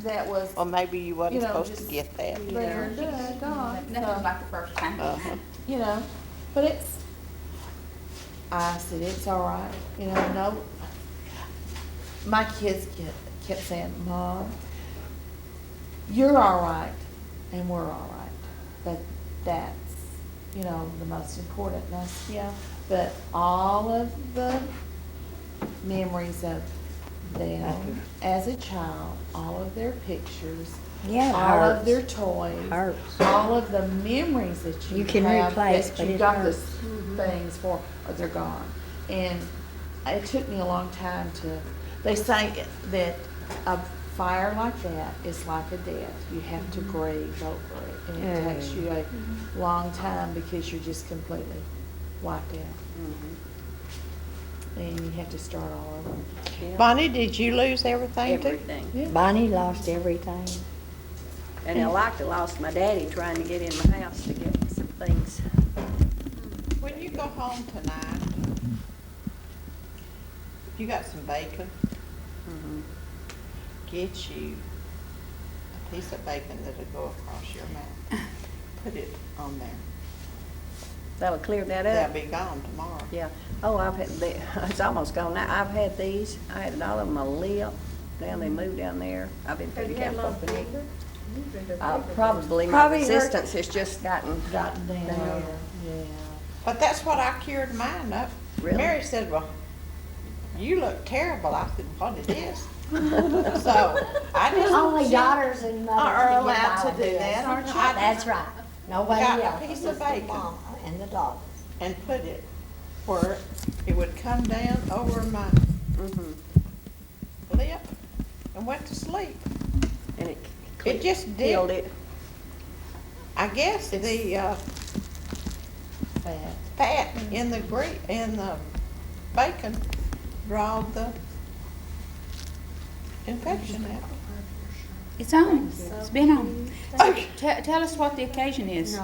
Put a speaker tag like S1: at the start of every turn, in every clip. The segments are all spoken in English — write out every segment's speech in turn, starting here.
S1: that was,
S2: Or maybe you wasn't
S1: You know,
S2: supposed to
S1: just-
S2: get that.
S1: there, gone.
S3: Nothing like the first time.
S2: Uh-huh.
S1: You know, but I said, it's all right, you know, no. My kids kept saying, Mom, you're all right, and we're all right. But that's, you know, the most important. And I said, yeah, but all of the memories of them as a child, all of their pictures,
S4: Yeah, it
S1: all of
S4: hurts.
S1: their toys,
S4: Hurts.
S1: all of the memories that you
S4: can
S1: have
S4: replace,
S1: that
S4: but
S1: you
S4: it
S1: got the
S4: hurts.
S1: things for, they're gone. And it took me a long time to. They say that a fire like that is like a death. You have to grieve over it, and it takes you a long time because you're just completely wiped out, and you have to start all over.
S2: Bonnie, did you lose everything too?
S5: Everything.
S1: Yeah.
S4: Bonnie lost everything.
S5: And I like to lost my daddy trying to get in my house to get some things.
S2: When you go home tonight, you got some bacon, get you a piece of bacon that'll go across your mouth. Put it on there.
S5: That'll clear that
S2: They'll
S5: up.
S2: be gone tomorrow.
S5: Yeah. Oh, I've had, it's almost gone now. I've had these. I had all of them a lip. Now they moved down there. I've been pretty careful. Probably my
S4: Probably hurt-
S5: resistance has just gotten,
S1: Gotten down.
S5: Down.
S1: Yeah.
S2: But that's what I cured mine up.
S5: Really?
S2: Mary said, well, you look terrible. I said, what it is? So, I just.
S4: Only daughters and mothers
S2: Are
S4: can get
S2: allowed
S4: by
S2: to
S4: with
S2: do
S4: this.
S2: that, aren't you?
S4: That's right. Nobody
S2: Got a
S4: else.
S2: piece
S4: Just
S2: of
S4: the
S2: bacon.
S4: mama and the daughters.
S2: And put it where it would come down over my lip and went to sleep.
S5: and it
S2: It just
S5: healed
S2: did.
S5: it.
S2: I guess the
S1: Fat.
S2: fat in the bacon drawed the infection out.
S3: It's on. It's been on. So tell us what the occasion is.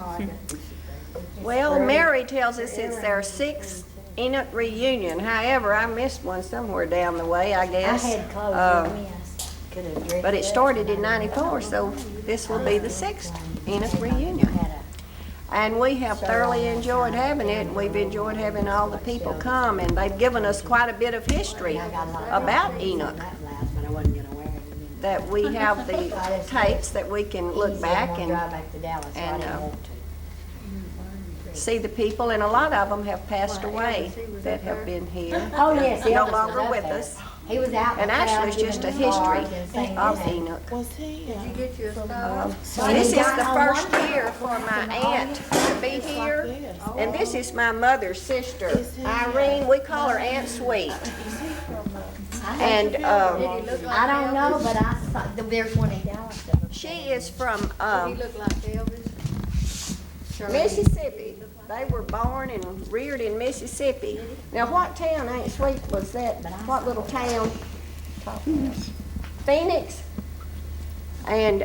S5: Well, Mary tells us it's their 6th Enoch reunion. However, I missed one somewhere down the way, I
S4: I
S5: guess.
S4: had clothes with me. I could have dressed
S5: But it
S4: up.
S5: started in '94, so this will be the 6th Enoch reunion. And we have thoroughly enjoyed having it, and we've enjoyed having all the people come, and they've given us quite a bit of history about Enoch. That we have the tapes that we can look back and see the people, and a lot of them have passed away that have been here.
S4: Oh, yes,
S5: No
S4: Elvis was
S5: longer
S4: up
S5: with
S4: there.
S5: us.
S4: He was out.
S5: And actually, it's just a history of Enoch.
S1: Was he?
S5: This is the first year for my aunt to be here, and this is my mother's sister, Irene. We call her Aunt Sweet. And
S4: I don't know, but I saw, there's one in Dallas.
S5: she is from
S6: look like Elvis?
S5: Mississippi. They were born and reared in Mississippi. Now, what town, Aunt Sweet, was that? What little town? Phoenix? And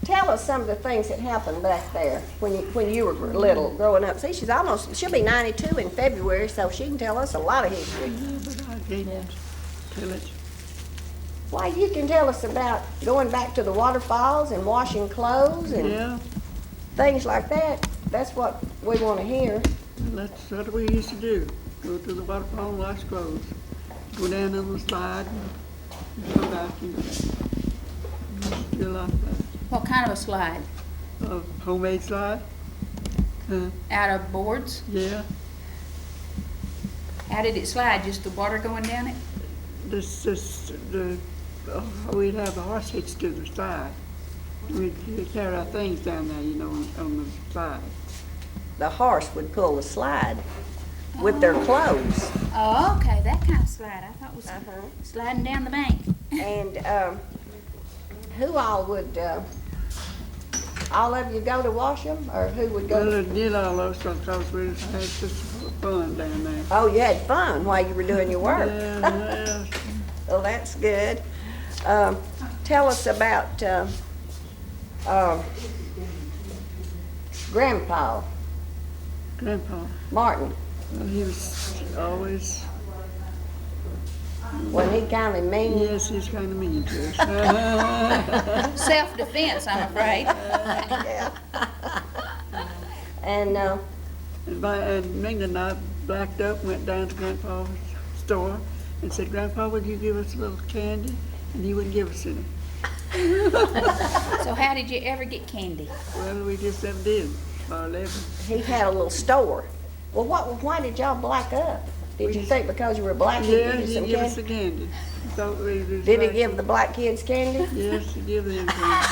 S5: tell us some of the things that happened back there when you were little, growing up. See, she'll be 92 in February, so she can tell us a lot of history. Why, you can tell us about going back to the waterfalls and washing clothes and things like that. That's what we want to hear.
S7: That's what we used to do. Go to the waterfall and wash clothes. Go down on the slide and come back and do like that.
S3: What kind of a slide?
S7: Homemade slide?
S3: Out of boards?
S7: Yeah.
S3: How did it slide? Just the water going down it?
S7: We'd have the horse hitched to the side. We'd carry our things down there, on the slide.
S5: The horse would pull the slide with their clothes.
S3: Oh, okay, that kind of slide. I thought it was sliding down the bank.
S5: And who all would, all of you go to wash them, or who would
S7: Well,
S5: go?
S7: it did all those stuff because we had just fun down there.
S5: Oh, you had fun while you were doing your work.
S7: Yeah,
S5: Well, that's good. Tell us about Grandpa
S7: Grandpa,
S5: Martin.
S7: well, he was always
S5: Wasn't he kind of mean?
S7: Yes, he's kind of mean to us.
S3: Self-defense, I'm afraid.
S5: Yeah. And,
S7: And Ming and I blacked up, went down to Grandpa's store and said, Grandpa, would you give us a little candy? And he wouldn't give us any.
S3: So how did you ever get candy?
S7: Well, we just never did, by 11.
S5: he had a little store. Well, why did y'all black up? Did you think because you were black he'd
S7: Yeah,
S5: give you
S7: he
S5: some
S7: gave us
S5: candy?
S7: the candy. Thought we was
S5: Did he
S7: black.
S5: give the black kids candy?
S7: Yes, he gave them candy.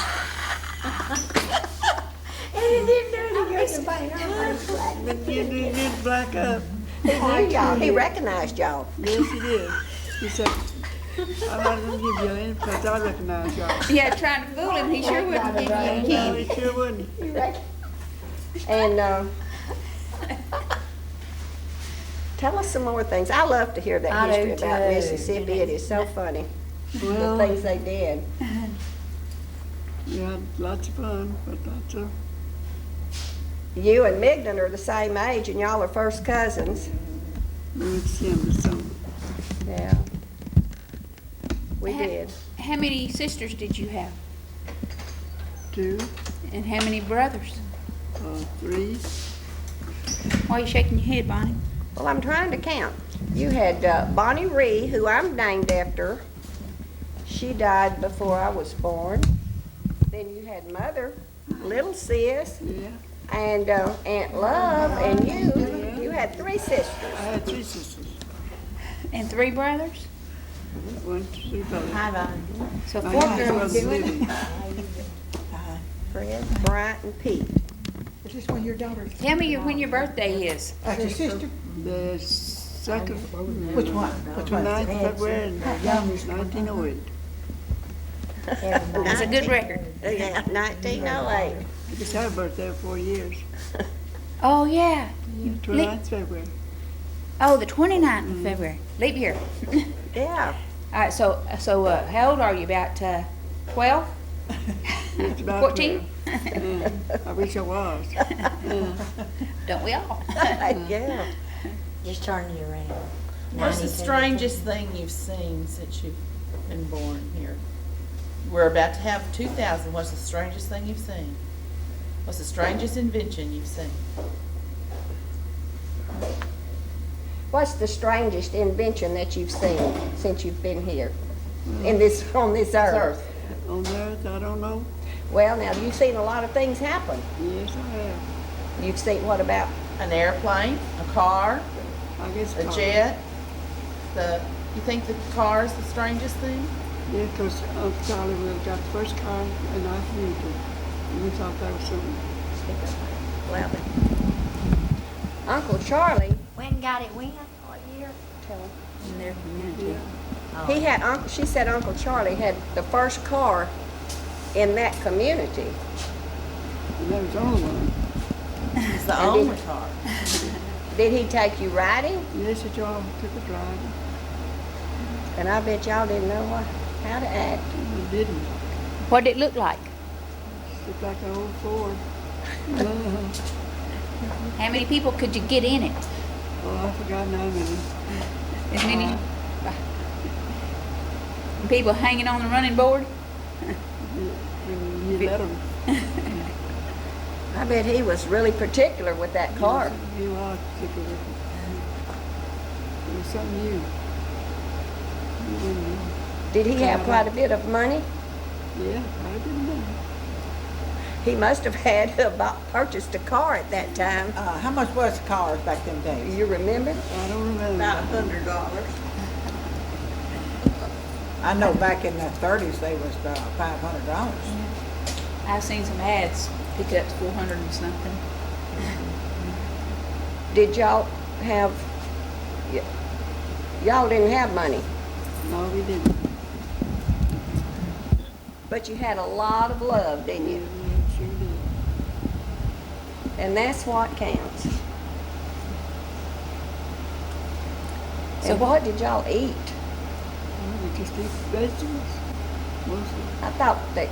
S5: And he didn't do any good to black.
S7: But you did black up.
S5: He knew y'all, he recognized y'all.
S7: Yes, he did. He said, I'm not gonna give you any because I recognize y'all.
S3: Yeah, trying to fool him, he sure wouldn't give you any
S7: No,
S3: candy.
S7: he sure wouldn't.
S5: And, tell us some more things. I love to hear that
S4: I do
S5: history about
S4: too.
S5: Mississippi. It is so funny, the
S7: Well,
S5: things they did.
S7: we had lots of fun, but that's a,
S5: You and Mignon are the same age, and y'all are first cousins.
S7: we went to see him this summer.
S5: Yeah. We
S3: Ha-
S5: did.
S3: How many sisters did you have?
S7: 2,
S3: And how many brothers?
S7: 3.
S3: Why are you shaking your head, Bonnie?
S5: Well, I'm trying to count. You had Bonnie Ree, who I'm named after. She died before I was born. Then you had Mother, Little Sis,
S7: Yeah,
S5: and Aunt Love, and you. You had 3 sisters.
S7: I had 3 sisters.
S3: And 3 brothers?
S7: 1, 2, 3 brothers.
S3: So
S7: My
S3: 4
S7: youngest
S3: girls.
S7: brother's living.
S5: Fred, Bryant, and Pete.
S8: Is this one of your daughters?
S3: Tell me when your birthday is.
S8: That's your sister?
S7: The second,
S8: Which one? Which one?
S7: 9th February, 1908.
S3: That's a good record.
S5: Yeah, 1908.
S7: I just had a birthday of 4 years.
S3: Oh, yeah.
S7: 29th February.
S3: Oh, the 29th of February. Leap year.
S5: Yeah.
S3: All right, so how old are you? About 12?
S7: It's about
S3: 14?
S7: 12. Yeah, I wish I was. Yeah.
S3: Don't we all?
S5: Yeah.
S4: Just turn you around.
S2: What's the strangest thing you've seen since you've been born here? We're about to have 2,000. What's the strangest thing you've seen? What's the strangest invention you've seen?
S5: What's the strangest invention that you've seen since you've been here in this on this earth?
S7: On earth, I don't know.
S5: Well, now you've seen a lot of things happen.
S7: Yes, I have.
S5: You've seen what about?
S2: An airplane, a car,
S7: I guess
S2: a
S7: car.
S2: jet. You think the car is the strangest thing?
S7: Yeah, because Uncle Charlie got the first car in our community. And we thought that was something.
S5: Well, Uncle Charlie,
S4: When got it when? What year?
S5: tell him.
S3: In their community.
S5: He had. She said Uncle Charlie had the first car in that community.
S7: And that was the only one.
S2: It's the
S5: And
S2: only
S5: did-
S2: car.
S5: Did he take you riding?
S7: Yes, it y'all took a drive.
S5: And I bet y'all didn't know how to act.
S7: We didn't.
S3: What did it look like?
S7: It looked like an old Ford.
S3: How many people could you get in it?
S7: Oh, I forgot how many.
S3: As many people hanging on the running board?
S7: You let him.
S5: I bet he was really particular with that car.
S7: He was particular. It was something new.
S5: Did he have quite a bit of money?
S7: Yeah, I didn't know.
S5: He must have had purchased a car at that time.
S8: How much was the cars back them days?
S5: You remember?
S7: I don't remember.
S2: About $100.
S8: I know back in the 30s they was $500.
S3: I've seen some ads, pickups 400 and something.
S5: Did y'all have? Y'all didn't have money,
S7: No, we didn't.
S5: but you had a lot of love, didn't you?
S7: Yeah, sure did.
S5: And that's what counts.
S3: So
S5: And what did y'all eat?
S7: Well, we just eat vegetables, mostly.
S5: I thought that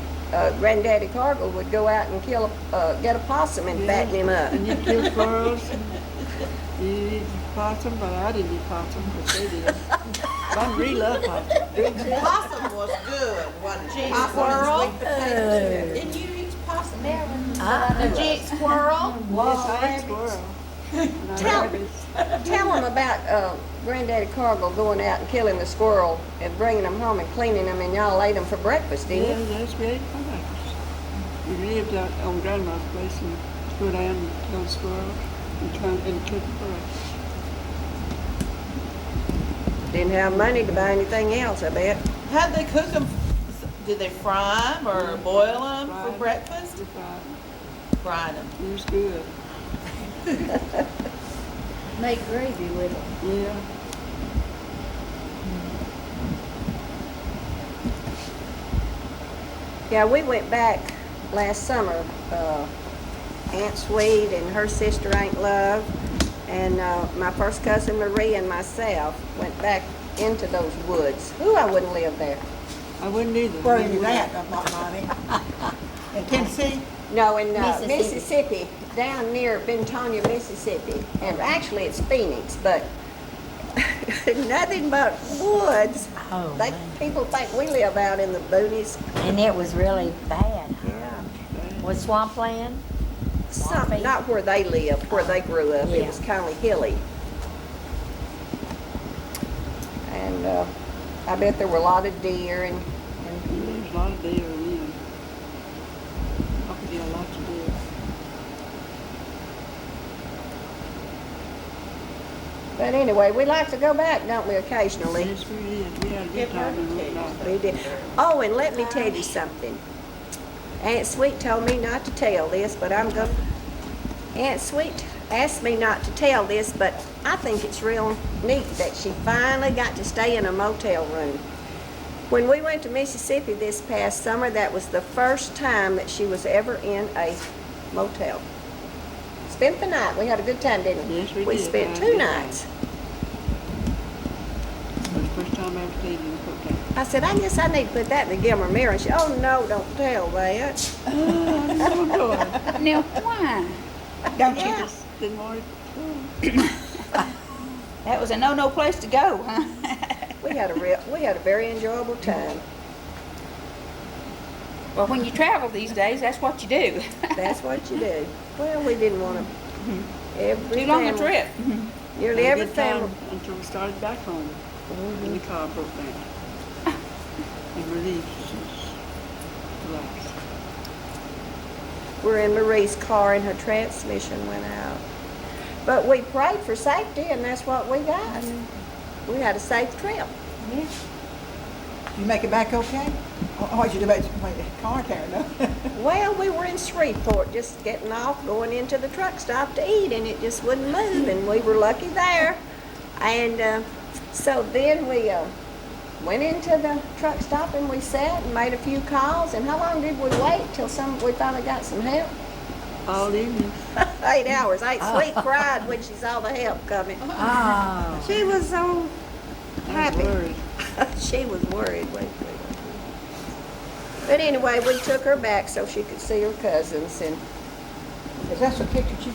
S5: Granddaddy Cargill would go out and get a possum and fatten him up.
S7: And you kill squirrels, and You eat possum, but I didn't eat possum, but they did. But I really love possum.
S2: Possum was good, wasn't it?
S1: Gee,
S2: Possum
S1: squirrel.
S2: and sweet potatoes. Didn't you eat possum?
S1: A jig squirrel.
S7: Yes, I ate squirrel. And I
S5: Tell-
S7: rabbits.
S5: Tell them about Granddaddy Cargill going out and killing the squirrel and bringing them home and cleaning them, and y'all ate them for breakfast, didn't you?
S7: Yeah, that's great for breakfast. We lived out on Grandma's place and go down and kill squirrels and come and cook them for breakfast.
S5: Didn't have money to buy anything else, I bet.
S2: How'd they cook them? Did they fry them or boil them
S7: Fried
S2: for
S7: 'em.
S2: breakfast?
S7: We fried 'em.
S2: Fried them.
S7: It was good.
S4: Make gravy with it.
S7: Yeah.
S5: Yeah, we went back last summer. Aunt Sweet and her sister Aunt Love and my first cousin Marie and myself went back into those woods. Ooh, I wouldn't live there.
S7: I wouldn't either.
S8: Where are you at, Monty? In Tennessee?
S5: No, in
S4: Mississippi.
S5: Mississippi, down near Bentonia, Mississippi. And actually it's Phoenix, but nothing but woods.
S4: Oh,
S5: They, people think we live out in the boonies.
S4: And it was really bad.
S5: Yeah.
S4: Was swampland?
S5: Some, not where they lived, where they grew up. It
S4: Yeah.
S5: was kind of hilly. And I bet there were a lot of deer and
S7: There's a lot of deer in. I could get lots of deer.
S5: but anyway, we like to go back, don't we, occasionally?
S7: Yes, we did. We had a good time in Route
S5: We did. Oh, and let me tell you something. Aunt Sweet told me not to tell this, but I'm going to. Aunt Sweet asked me not to tell this, but I think it's real neat that she finally got to stay in a motel room. When we went to Mississippi this past summer, that was the first time that she was ever in a motel. Spent the night. We had a good time, didn't we?
S7: Yes, we
S5: We
S7: did.
S5: spent
S7: Had a
S5: 2
S7: good time.
S5: nights.
S7: It was the first time I ever stayed in a hotel.
S5: I said, I guess I need to put that in the Gilmer Mirror. And she, oh no, don't tell that.
S3: Now, why?
S7: Don't you
S5: Yeah.
S7: just didn't want it?
S3: That was a no-no place to go, huh?
S5: We had a very enjoyable time.
S3: Well, when you travel these days, that's what you do.
S5: That's what you do. Well, we didn't want to. Every
S3: Too long a
S5: family-
S3: trip.
S5: Nearly
S7: Had a
S5: every
S7: good time
S5: family.
S7: until we started back home. And the car broke down. And relief was relaxed.
S5: We're in Marie's car and her transmission went out. But we prayed for safety and that's what we got. We had a safe trip.
S8: You make it back okay? What'd you do about your car tearing up?
S5: Well, we were in Shreveport just getting off, going into the truck stop to eat, and it just wouldn't move, and we were lucky there. And so then we went into the truck stop and we sat and made a few calls. And how long did we wait till we finally got some help?
S7: All evening.
S5: 8 hours. Aunt Sweet cried when she saw the help coming.
S4: Oh.
S5: She was so
S7: I was
S5: happy.
S7: worried.
S5: She was worried. But anyway, we took her back so she could see her cousins, and
S8: Is that the picture you took?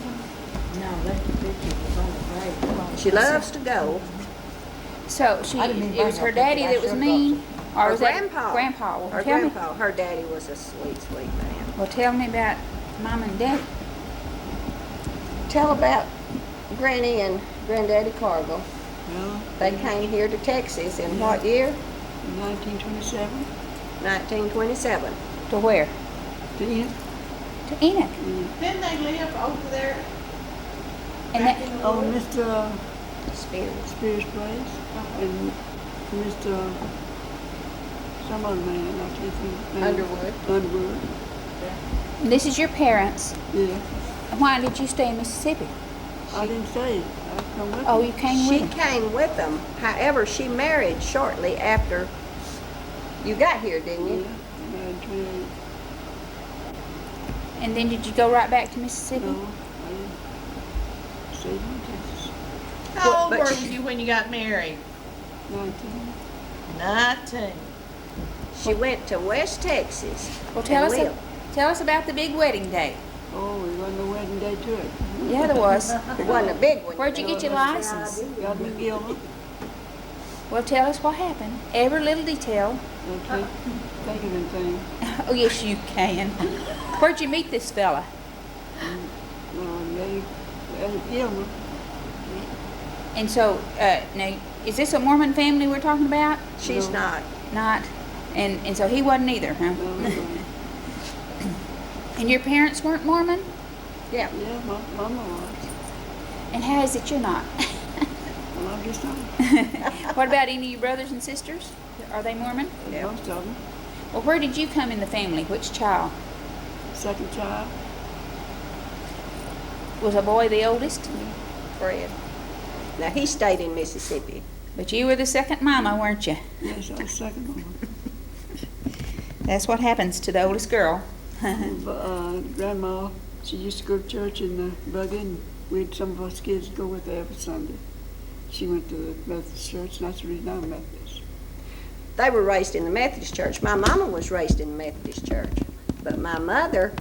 S4: No, that's the picture was on the grave.
S5: she loves to go.
S3: So
S8: I didn't even
S3: it was
S8: bring
S3: her
S8: no
S3: daddy
S8: picture.
S3: that was
S8: I
S3: mean? Or
S5: Her
S3: was that
S5: grandpa.
S3: Grandpa? Well,
S5: Her
S3: tell me.
S5: grandpa, her daddy was a sweet, sweet man.
S3: Well, tell me about Mom and Dad.
S5: Tell about Granny and Granddaddy Cargill.
S7: Well,
S5: They came here to Texas in what year?
S7: in 1927,
S5: 1927.
S3: To where?
S7: to Enoch.
S3: To Enoch.
S2: Didn't they live over there?
S3: And
S2: back
S3: that,
S2: in the
S7: Oh,
S2: woods?
S7: Mr.
S5: Spears.
S7: Spears' place, and Mr. some other man, I can't think.
S5: Underwood.
S7: Underwood,
S3: this is your parents.
S7: yeah.
S3: Why did you stay in Mississippi?
S7: I didn't say it. I come with
S3: Oh,
S7: him.
S3: you came
S5: She
S3: with them.
S5: came with them. However, she married shortly after you got here, didn't
S7: Yeah,
S5: you?
S7: I'm 28.
S3: And then did you go right back to Mississippi?
S7: No, I stayed in Texas.
S2: How old
S5: but
S2: were
S5: she-
S2: you when you got married?
S7: 19.
S2: 19.
S5: She went to West Texas.
S3: Well, tell
S5: and
S3: us,
S5: lived.
S3: tell us about the big wedding day.
S7: Oh, it wasn't a wedding day to it.
S3: Yeah, there was.
S5: It wasn't a big one.
S3: Where'd you get your license?
S7: Got me Gilmer.
S3: Well, tell us what happened. Every little detail.
S7: I can't think of anything.
S3: Oh, yes, you can. Where'd you meet this fella?
S7: They Gilmer.
S3: And so, now, is this a Mormon family we're talking about?
S5: She's not.
S3: Not? And so he wasn't either, huh?
S7: No.
S3: And your parents weren't Mormon?
S5: Yeah.
S7: Yeah, my mama was.
S3: And how is it you're not?
S7: Well, I guess not.
S3: What about any of your brothers and sisters? Are they Mormon?
S5: Yeah.
S7: Most of them.
S3: Well, where did you come in the family? Which child?
S7: Second child.
S3: Was a boy the oldest?
S5: Fred. Now, he stayed in Mississippi.
S3: But you were the second mama, weren't you?
S7: Yes, I was second one.
S3: That's what happens to the oldest girl.
S7: Grandma, she used to go to church in the buggy, and some of us kids go with her every Sunday. She went to the Methodist church, and that's the reason I'm Methodist.
S5: They were raised in the Methodist church. My mama was raised in the Methodist church. But my mother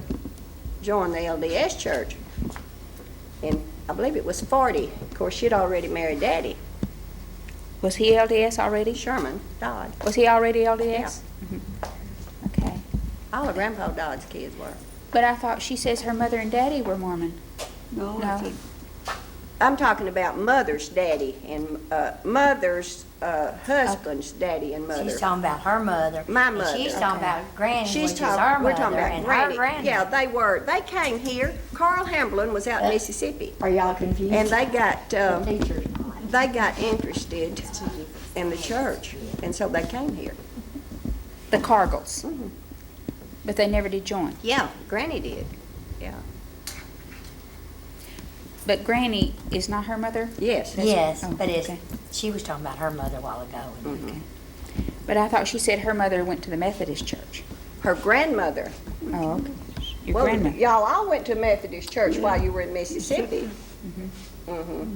S5: joined the LDS church. And I believe it was 40. Of course, she'd already married Daddy,
S3: Was he LDS already?
S5: Sherman Dodd.
S3: Was he already LDS?
S5: Yeah.
S3: Okay.
S5: All of Grandpa Dodd's kids were.
S3: But I thought she says her mother and daddy were Mormon.
S7: No,
S3: No.
S7: I said,
S5: I'm talking about mother's daddy and mother's husband's daddy and mother.
S4: She's talking about her mother.
S5: My
S4: and
S5: mother.
S4: She's talking about Granny,
S5: She's
S4: which is her
S5: talking, we're
S4: mother,
S5: talking about
S4: and
S5: Granny.
S4: her granny.
S5: Yeah, they came here. Carl Hamblin was out in Mississippi.
S4: Are y'all confused?
S5: And they got,
S4: Teachers.
S5: they got interested in the church. And so they came here.
S3: The Cargills.
S5: Mhm.
S3: But they never did join.
S5: Yeah, Granny did. Yeah.
S3: But Granny is not her mother?
S5: Yes.
S4: Yes,
S3: Oh,
S4: but it's,
S3: okay.
S4: she was talking about her mother a while ago.
S5: Mhm.
S3: But I thought she said her mother went to the Methodist church.
S5: Her grandmother.
S3: Oh, okay. Your
S5: Well,
S3: grandmother.
S5: y'all all went to Methodist church while you were in Mississippi. Mm-hmm.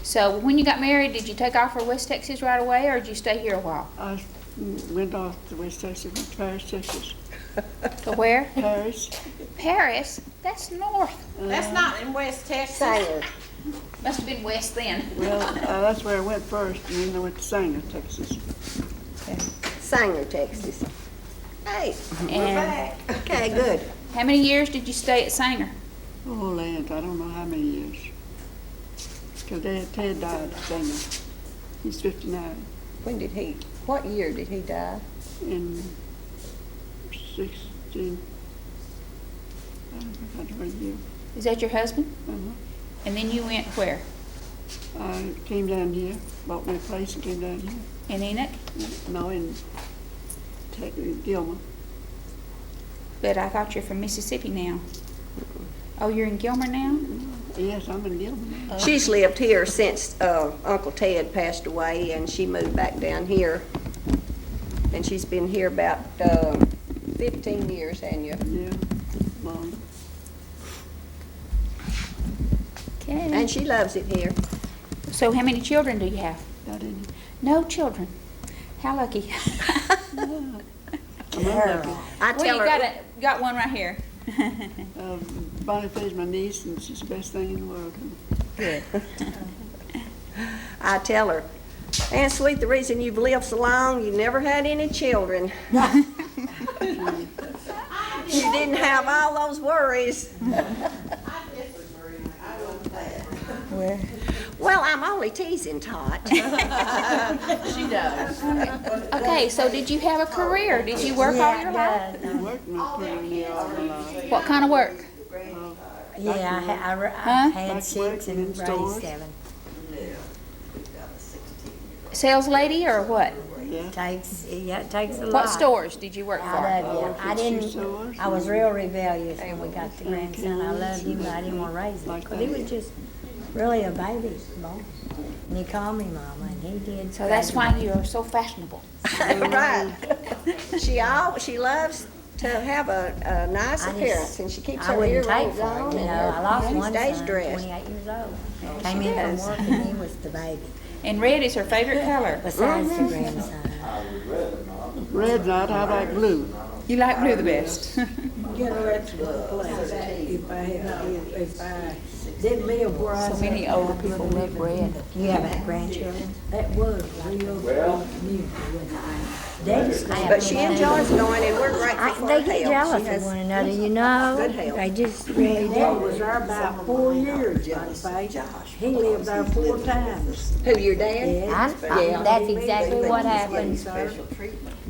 S3: So when you got married, did you take off for West Texas right away, or did you stay here a while?
S7: I went off to West Texas, went to Paris, Texas.
S3: To where?
S7: Paris.
S3: Paris? That's north.
S2: That's not in West Texas.
S5: Sanger.
S3: Must have been west then.
S7: Well, that's where I went first, and then I went to Sanger, Texas.
S5: Sanger, Texas. Hey, we're
S3: And-
S5: back. Okay, good.
S3: How many years did you stay at Sanger?
S7: Oh, land, I don't know how many years. Because Ted died at Sanger. He's 59.
S5: What year did he die?
S7: In 16, I don't know if I told you.
S3: Is that your husband?
S7: Uh-huh.
S3: And then you went where?
S7: I came down here, bought me a place and came down here.
S3: In Enoch?
S7: No, in Gilmer.
S3: But I thought you're from Mississippi now. Oh, you're in Gilmer now?
S7: Yes, I'm in Gilmer now.
S5: She's lived here since Uncle Ted passed away, and she moved back down here. And she's been here about 15 years, hasn't you?
S7: Yeah, long.
S3: Okay.
S5: And she loves it here.
S3: So how many children do you have?
S7: I didn't.
S3: No children. How lucky.
S7: I'm unlucky.
S5: I
S3: Well,
S5: tell
S3: you
S5: her,
S3: got one right here.
S7: Bonnie my niece, and she's the best thing in the world.
S3: Good.
S5: I tell her, Aunt Sweet, the reason you've lived so long, you never had any children. You didn't have all those worries.
S3: Where?
S5: Well, I'm only teasing, Tot.
S2: She does.
S3: Okay, so did you have a career? Did you work all your life?
S7: I worked with pretty near all my life.
S3: What kind of work?
S4: Yeah, I
S3: Huh?
S4: had
S7: Like
S4: 6
S7: working
S4: and
S7: in
S4: raised
S7: stores.
S4: 7.
S3: Sales lady or what?
S7: Yeah.
S4: It takes a lot.
S3: What stores did you work
S4: Out
S3: for?
S4: of you. I didn't,
S7: stores.
S4: I was real rebellious when we got the grandson. I loved him, but I didn't want to raise him. But he was just really a baby boy. And he called me mama, and he did.
S3: So that's why you're so fashionable.
S5: Right. She loves to have a nice
S4: I just-
S5: appearance, and she keeps
S4: I
S5: her
S4: wouldn't take
S5: earrings
S4: for
S5: on,
S4: it, you know.
S5: and
S4: I lost
S5: her
S4: one
S5: stays
S4: son,
S5: dressed.
S4: 28 years old. Came in from work and he was the baby,
S3: And red is her favorite color.
S4: besides the grandson.
S7: Red not, I like blue.
S3: You like blue the best.
S4: You know, that's the place. If I didn't live where I
S3: So
S4: was.
S3: many older people love bread.
S4: You have any grandchildren? That was real community. Daddy's
S5: But she enjoys going, and we're grateful for her
S4: They get
S5: health.
S4: jealous
S5: She
S4: of
S5: has
S4: one another, you know?
S5: good health.
S4: They just really do. Dad was there about 4 years, He lived there 4 times.
S5: Who, your dad?
S4: Yeah.
S9: That's exactly what happened.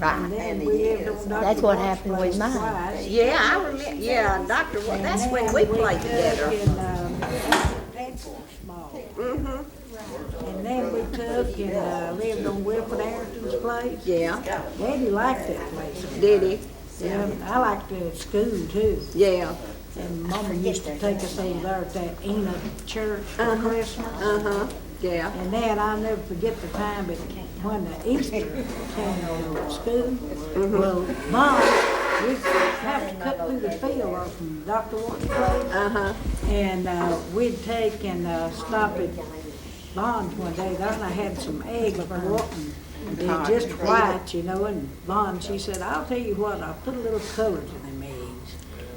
S4: And then we lived on Dr.
S9: That's what
S4: Watts'
S9: happened
S4: place
S9: with mine.
S4: twice.
S5: Yeah, I remember, yeah, Dr. Wa- that's when we played together. Mm-hmm,
S4: And then we took and lived on Wilfred Arrington's place.
S5: yeah.
S4: Daddy liked that place.
S5: Did he?
S4: Yeah, I liked it at school too.
S5: Yeah.
S4: And Mama used to take us over there at that Enoch church for Christmas.
S5: Uh-huh, yeah.
S4: And then I'll never forget the time, but when the Easter came over at school, well, Mom, we'd have to cut through the field or from Dr. Watts' place.
S5: Uh-huh.
S4: And we'd take and stop at Bond's one day. There and I had some eggs brought and they're just white, you know. And Bond, she said, I'll tell you what, I'll put a little color to them eggs.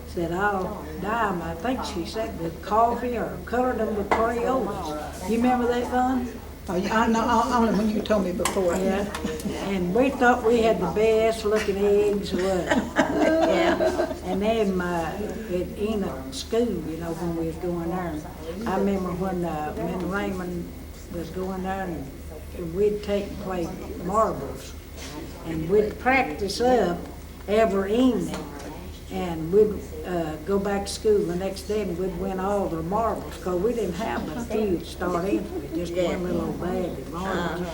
S4: Said, I'll dye them, I think she said, with coffee or color them with Crayolas. You remember that, Bond?
S8: Oh, yeah, I know, only when you told me before.
S4: Yeah. And we thought we had the best looking eggs, what?
S5: Yeah.
S4: And then at Enoch school, you know, when we was going there, I remember when me and Raymond was going there and we'd take and play marbles. And we'd practice up every evening. And we'd go back to school the next day and we'd win all the marbles, because we didn't have a few to start in with, just one little old bag of marbles.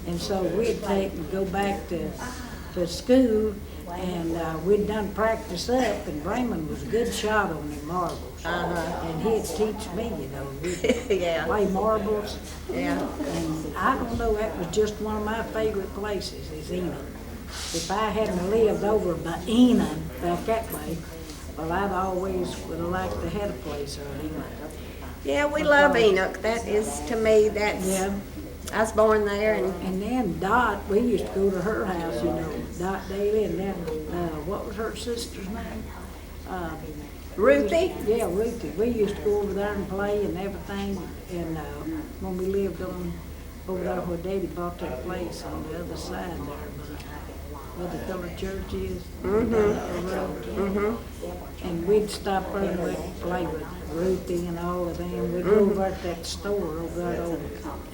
S4: And so we'd take and go back to school, and we'd done practice up, and Raymond was a good shot on them marbles. And he'd teach me, you know, we'd
S5: Yeah.
S4: play marbles.
S5: Yeah.
S4: And I don't know, that was just one of my favorite places, is Enoch. If I hadn't lived over by Enoch back that way, well, I'd always would have liked to have a place on Enoch.
S5: Yeah, we love Enoch. That is, to me, that's,
S4: Yeah,
S5: I was born there, and
S4: and then Dot, we used to go to her house, you know, Dot Daly, and then, what was her sister's name?
S5: Ruthie?
S4: Yeah, Ruthie. We used to go over there and play and everything, and when we lived over there where Daddy bought that place on the other side there, where the colored church is. And we'd stop there and we'd play with Ruthie and all of them. We'd go over at that store over there,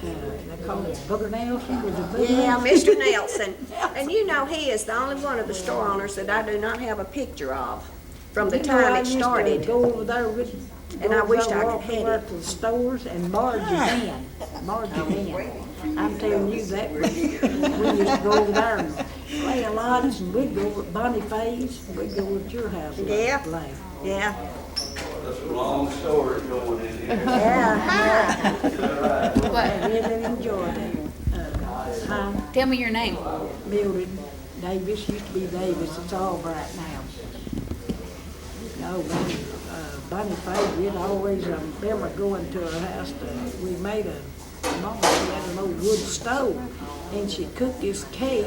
S4: they call it Booger Nelson, was it Booger
S5: Yeah,
S4: Nelson?
S5: Mr. Nelson. And you know, he is the only one of the store owners that I do not have a picture of from the
S4: You know, I
S5: time it
S4: used to
S5: started.
S4: go over there with.
S5: And I wished I could
S4: walk
S5: have
S4: over
S5: it.
S4: to the stores and Margie Van. I'm telling you that, we used to go over there and play a lot, and we'd go over at Bonnie Faye's, we'd go over at your house and
S5: Yeah.
S4: play.
S5: Yeah.
S10: That's a long story going in here.
S5: Yeah.
S4: I really enjoyed it.
S3: Tell me your name.
S4: Mildred Davis, used to be Davis, it's Albright now. No, Bonnie Faye, we'd always remember going to her house, we made Mama, she had an old wood stove, and she cooked this cake,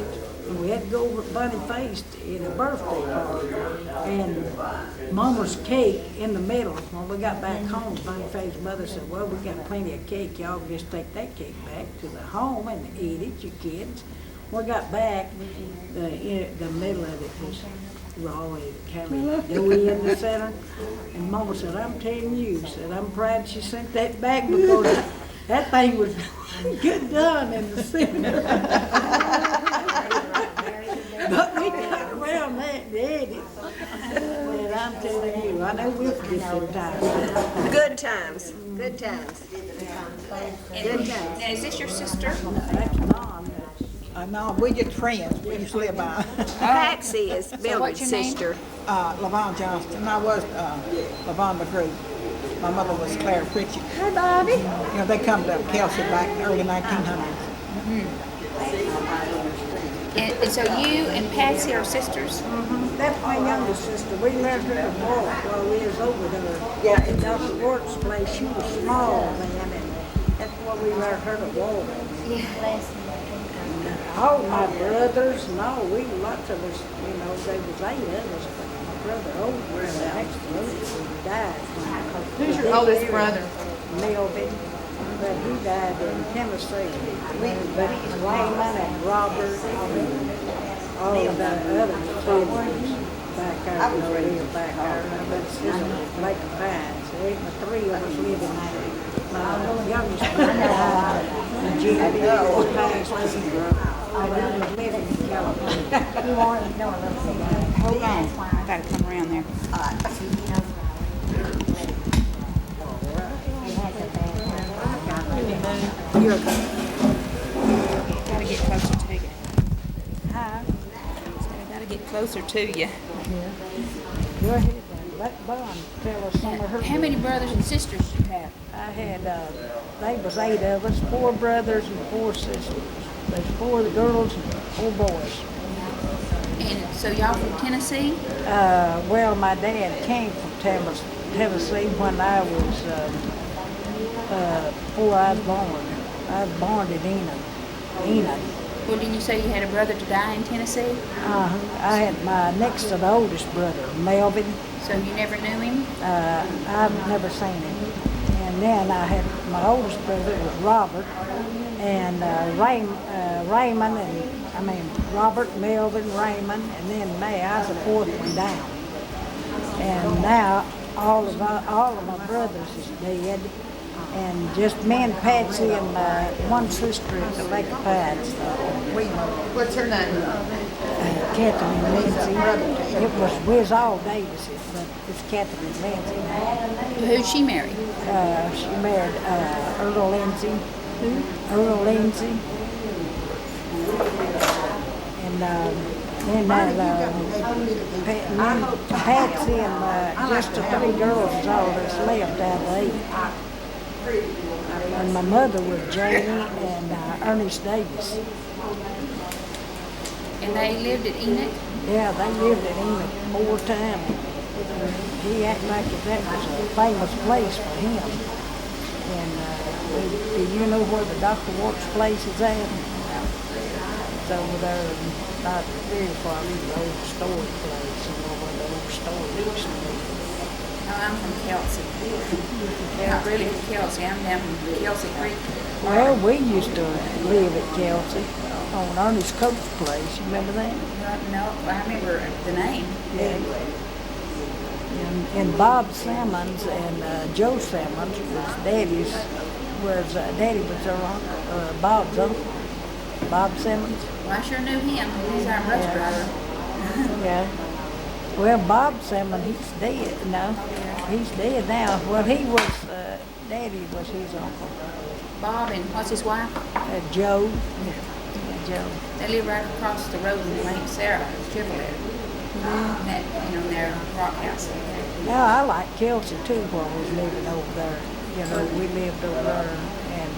S4: and we had to go over to Bunny Face in a birthday party. And Mama's cake in the middle, when we got back home, Bunny Face's mother said, well, we got plenty of cake, y'all can just take that cake back to the home and eat it, you kids. When we got back, the middle of it was raw, it kind of doughy in the center. And Mama said, I'm telling you, said, I'm proud she sent that back, because that thing was good done in the center. But we got around that and ate it. But I'm telling you, I know we'll forget them times.
S5: Good times. Good times. Good times.
S3: Now, is this your sister?
S4: That's Mom.
S8: No, we're just friends. We used to live by
S5: Patsy is Mildred's
S3: what's your name?
S5: sister.
S8: Lavon Johnston. I was Lavon McGrew. My mother was Claire Pritchett.
S5: Hi, Bobby.
S8: You know, they come to Kelsey back in the early 1900s.
S3: And so you and Patsy are sisters?
S4: That's my youngest sister. We learned her to walk while we was over there. Yeah, in Dr. Work's place. She was small then, and that's why we learned her to walk. All my brothers and all, lots of us, you know, there was 8 of us. brother, old brother, next to us, died.
S2: Who's your oldest brother?
S4: Melvin, but he died in Tennessee. But Raymond and Robert and all of the other siblings back there, live back there. But it's just Lake of Pines. There ain't the three of us living there. My youngest brother died in June. Was passed. I was living in California.
S3: Hold on, I gotta come around there.
S4: You're okay.
S3: Gotta get closer to you. Hi. I gotta get closer to you.
S4: Go ahead and let Bond tell us some of her.
S3: How many brothers and sisters you have?
S4: I had, they was 8 of us, 4 brothers and 4 sisters. There's 4 girls and 4 boys.
S3: And so y'all from Tennessee?
S4: Well, my dad came from Tennessee when I was, before I was born. I was born in Enoch.
S3: Well, didn't you say you had a brother to die in Tennessee?
S4: I had my next to the oldest brother, Melvin.
S3: So you never knew him?
S4: I've never seen him. And then I had my oldest brother was Robert, and Raymond, Robert, Melvin, Raymond, and then me. I was the 4th one down. And now all of my brothers is dead, and just me and Patsy and one sister at the Lake of Pines.
S1: What's her name?
S4: Catherine Lindsay. We was all Davises, but it's Catherine Lindsay.
S3: Who'd she marry?
S4: She married Earl Lindsay. Earl Lindsay. And then Patsy and just the 3 girls is all that's left out of 8. And my mother was Janie and Ernest Davis.
S3: And they lived at Enoch?
S4: Yeah, they lived at Enoch 4 times. He acted like that was a famous place for him. And do you know where the Dr. Wart's place is at? It's over there, not very far from the old storage place, where the old storage used to be.
S3: Oh, I'm from Kelsey. Not really from Kelsey, I'm down from Kelsey Creek.
S4: Well, we used to live at Kelsey on Ernest Coates' place. You remember that?
S3: No, I remember the name.
S4: Yeah. And Bob Simmons and Joe Simmons was Daddy was their uncle, Bob's uncle, Bob Simmons.
S3: Well, I sure knew him. He's our bus driver.
S4: Yeah. Well, Bob Simmons, he's dead now. He's dead now. Well, he was, Daddy was his uncle.
S3: Bob and what's his wife?
S4: Joe. Yeah, Joe.
S3: They live right across the road from Aunt Sarah, Chevrolet. That, their rock house.
S4: Now, I like Kelsey too while we was living over there. We lived over there, and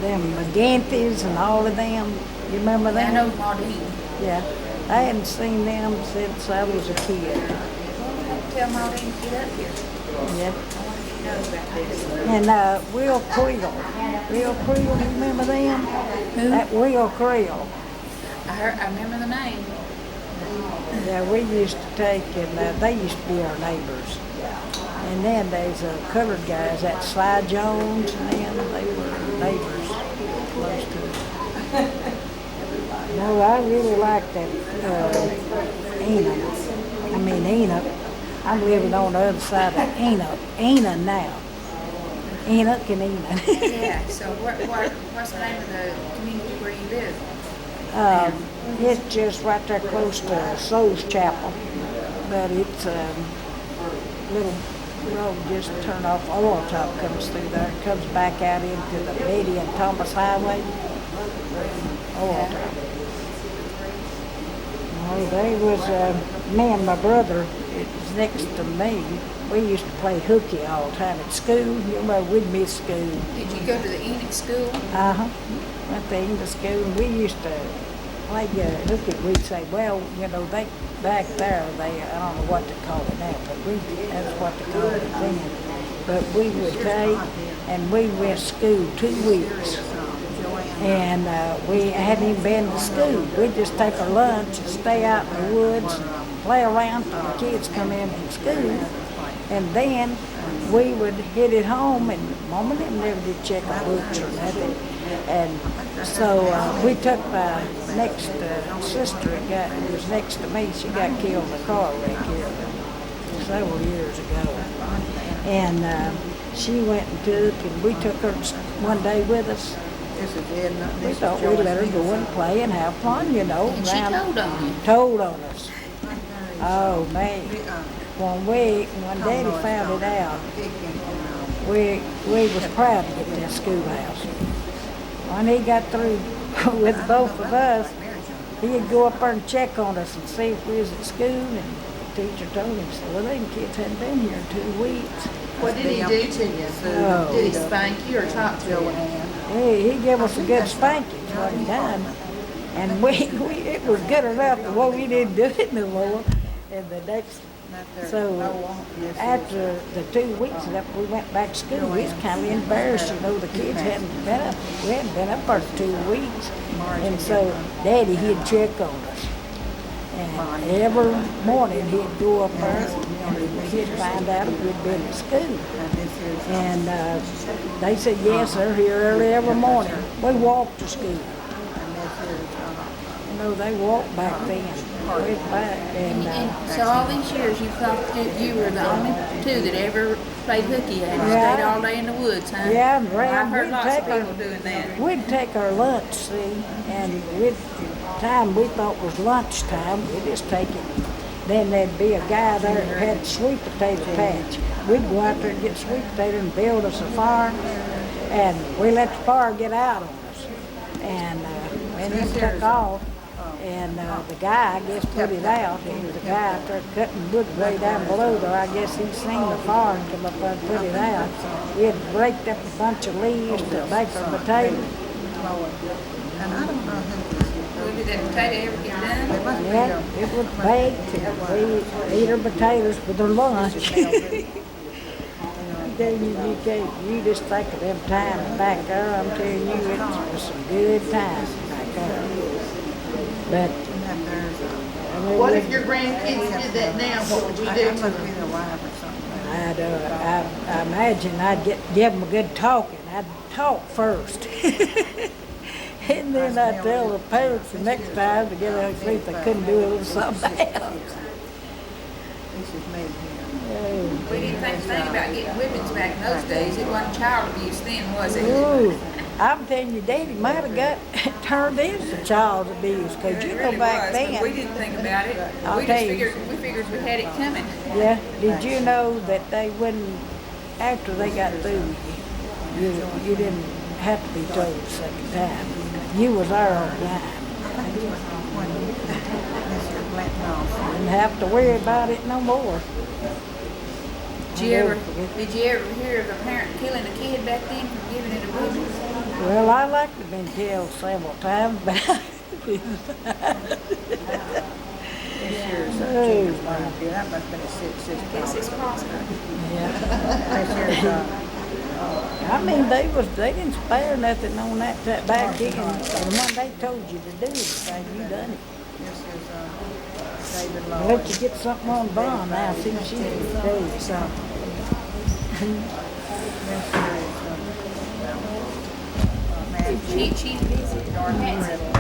S4: them McGanthys and all of them. You remember them?
S3: I know Maudine.
S4: Yeah. I hadn't seen them since I was a kid.
S3: Tell Maudine to get up here.
S4: Yeah.
S3: I want to know about this.
S4: And Will Creel. Will Creel, you remember them?
S3: Who?
S4: That Will Creel.
S3: I remember the name.
S4: Yeah, we used to take, and they used to be our neighbors. And then there's colored guys, that Sly Jones, and them, they were neighbors close to us. No, I really like that Enoch. I'm living on the other side of Enoch now. Enoch and Enoch.
S3: Yeah, so what's the name of the community where you live?
S4: It's just right there close to Souls Chapel, but it's a little road just turned off. Oil Top comes through there, it comes back out into the Betty and Thomas Highway. Oil Top. Oh, they was me and my brother. It was next to me. We used to play hooky all the time at school. We'd miss school.
S3: Did you go to the Enoch school?
S4: Went to English school, and we used to play hooky. We'd say, well, they back there, I don't know what to call it now, but that's what they called it then. But we would take, and we went to school 2 weeks. And we hadn't even been to school. We'd just take our lunch and stay out in the woods play around till the kids come in from school. And then we would hit it home, and Mom and them never did check our books or nothing. And so we took my next sister, who was next to me. She got killed in a car wreck here several years ago. And she went and we took her one day with us. We thought we'd let her go and play and have fun, you know.
S3: And she told on you.
S4: Told on us. Oh, man. When Daddy found it out, we was proud to get that schoolhouse. When he got through with both of us, he'd go up there and check on us and see if we was at school, and the teacher told him, said, well, them kids hadn't been here in 2 weeks.
S2: What did he do to you?
S4: Oh.
S2: Did he spank you or talk to you?
S4: He gave us a good spanking, what he done. And it was good enough, but we didn't do it no more. And so after the 2 weeks that we went back to school, we was kind of embarrassed, you know, the kids hadn't been up. We hadn't been up for 2 weeks. And so Daddy, he'd check on us. And every morning he'd go up there and he'd find out if we'd been at school. And they said, yes, they're here early every morning. We walked to school. You know, they walked back then. Way back. And
S3: So all these years you thought that you were the only two that ever played hooky and stayed all day in the woods, huh?
S4: yeah, and
S3: I've heard lots of people doing that.
S4: We'd take our lunch, see, and time we thought was lunchtime, we'd just take it. Then there'd be a guy there that had a sweet potato patch. We'd go out there and get sweet potato and build us a fire, and we let the fire get out on us. And then took off. And the guy, I guess, put it out. He was the guy out there cutting wood way down below there. I guess he seen the fire and come up there and put it out. We had raked up a bunch of leaves to bake our potatoes.
S6: And I don't know who
S3: Did that potato ever get done?
S4: Yeah, it was baked, and we ate our potatoes for their lunch. Then you just think of them times back there. I'm telling you, it was some good times back there. But
S2: What if your grandkids did that now? What would you do to them?
S4: I imagine I'd give them a good talking. I'd talk first. And then I'd tell the parents the next time to get out and see if they couldn't do a little something else.
S3: We didn't think a thing about getting whippings back in those days. It wasn't child abuse then, was it?
S4: Ooh, I'm telling you, Daddy might have got turned into child abuse, because you
S3: It
S4: go
S3: really
S4: back
S3: was, but
S4: then.
S3: we didn't think about it.
S4: I'll
S3: We
S4: tell
S3: just
S4: you.
S3: figured we had it coming.
S4: Yeah, did you know that they wouldn't, after they got through, you didn't have to be told the second time. You was our own time. Didn't have to worry about it no more.
S3: Did you ever hear of a parent killing a kid back then for giving it a whipping?
S4: Well, I like to have been killed several times, but
S6: That must have been a sister.
S3: I guess it's possible.
S4: I mean, they didn't spare nothing on that back then. And when they told you to do it, you done it. Let you get something on bond now, see what she did something.
S3: She's busy. Patsy.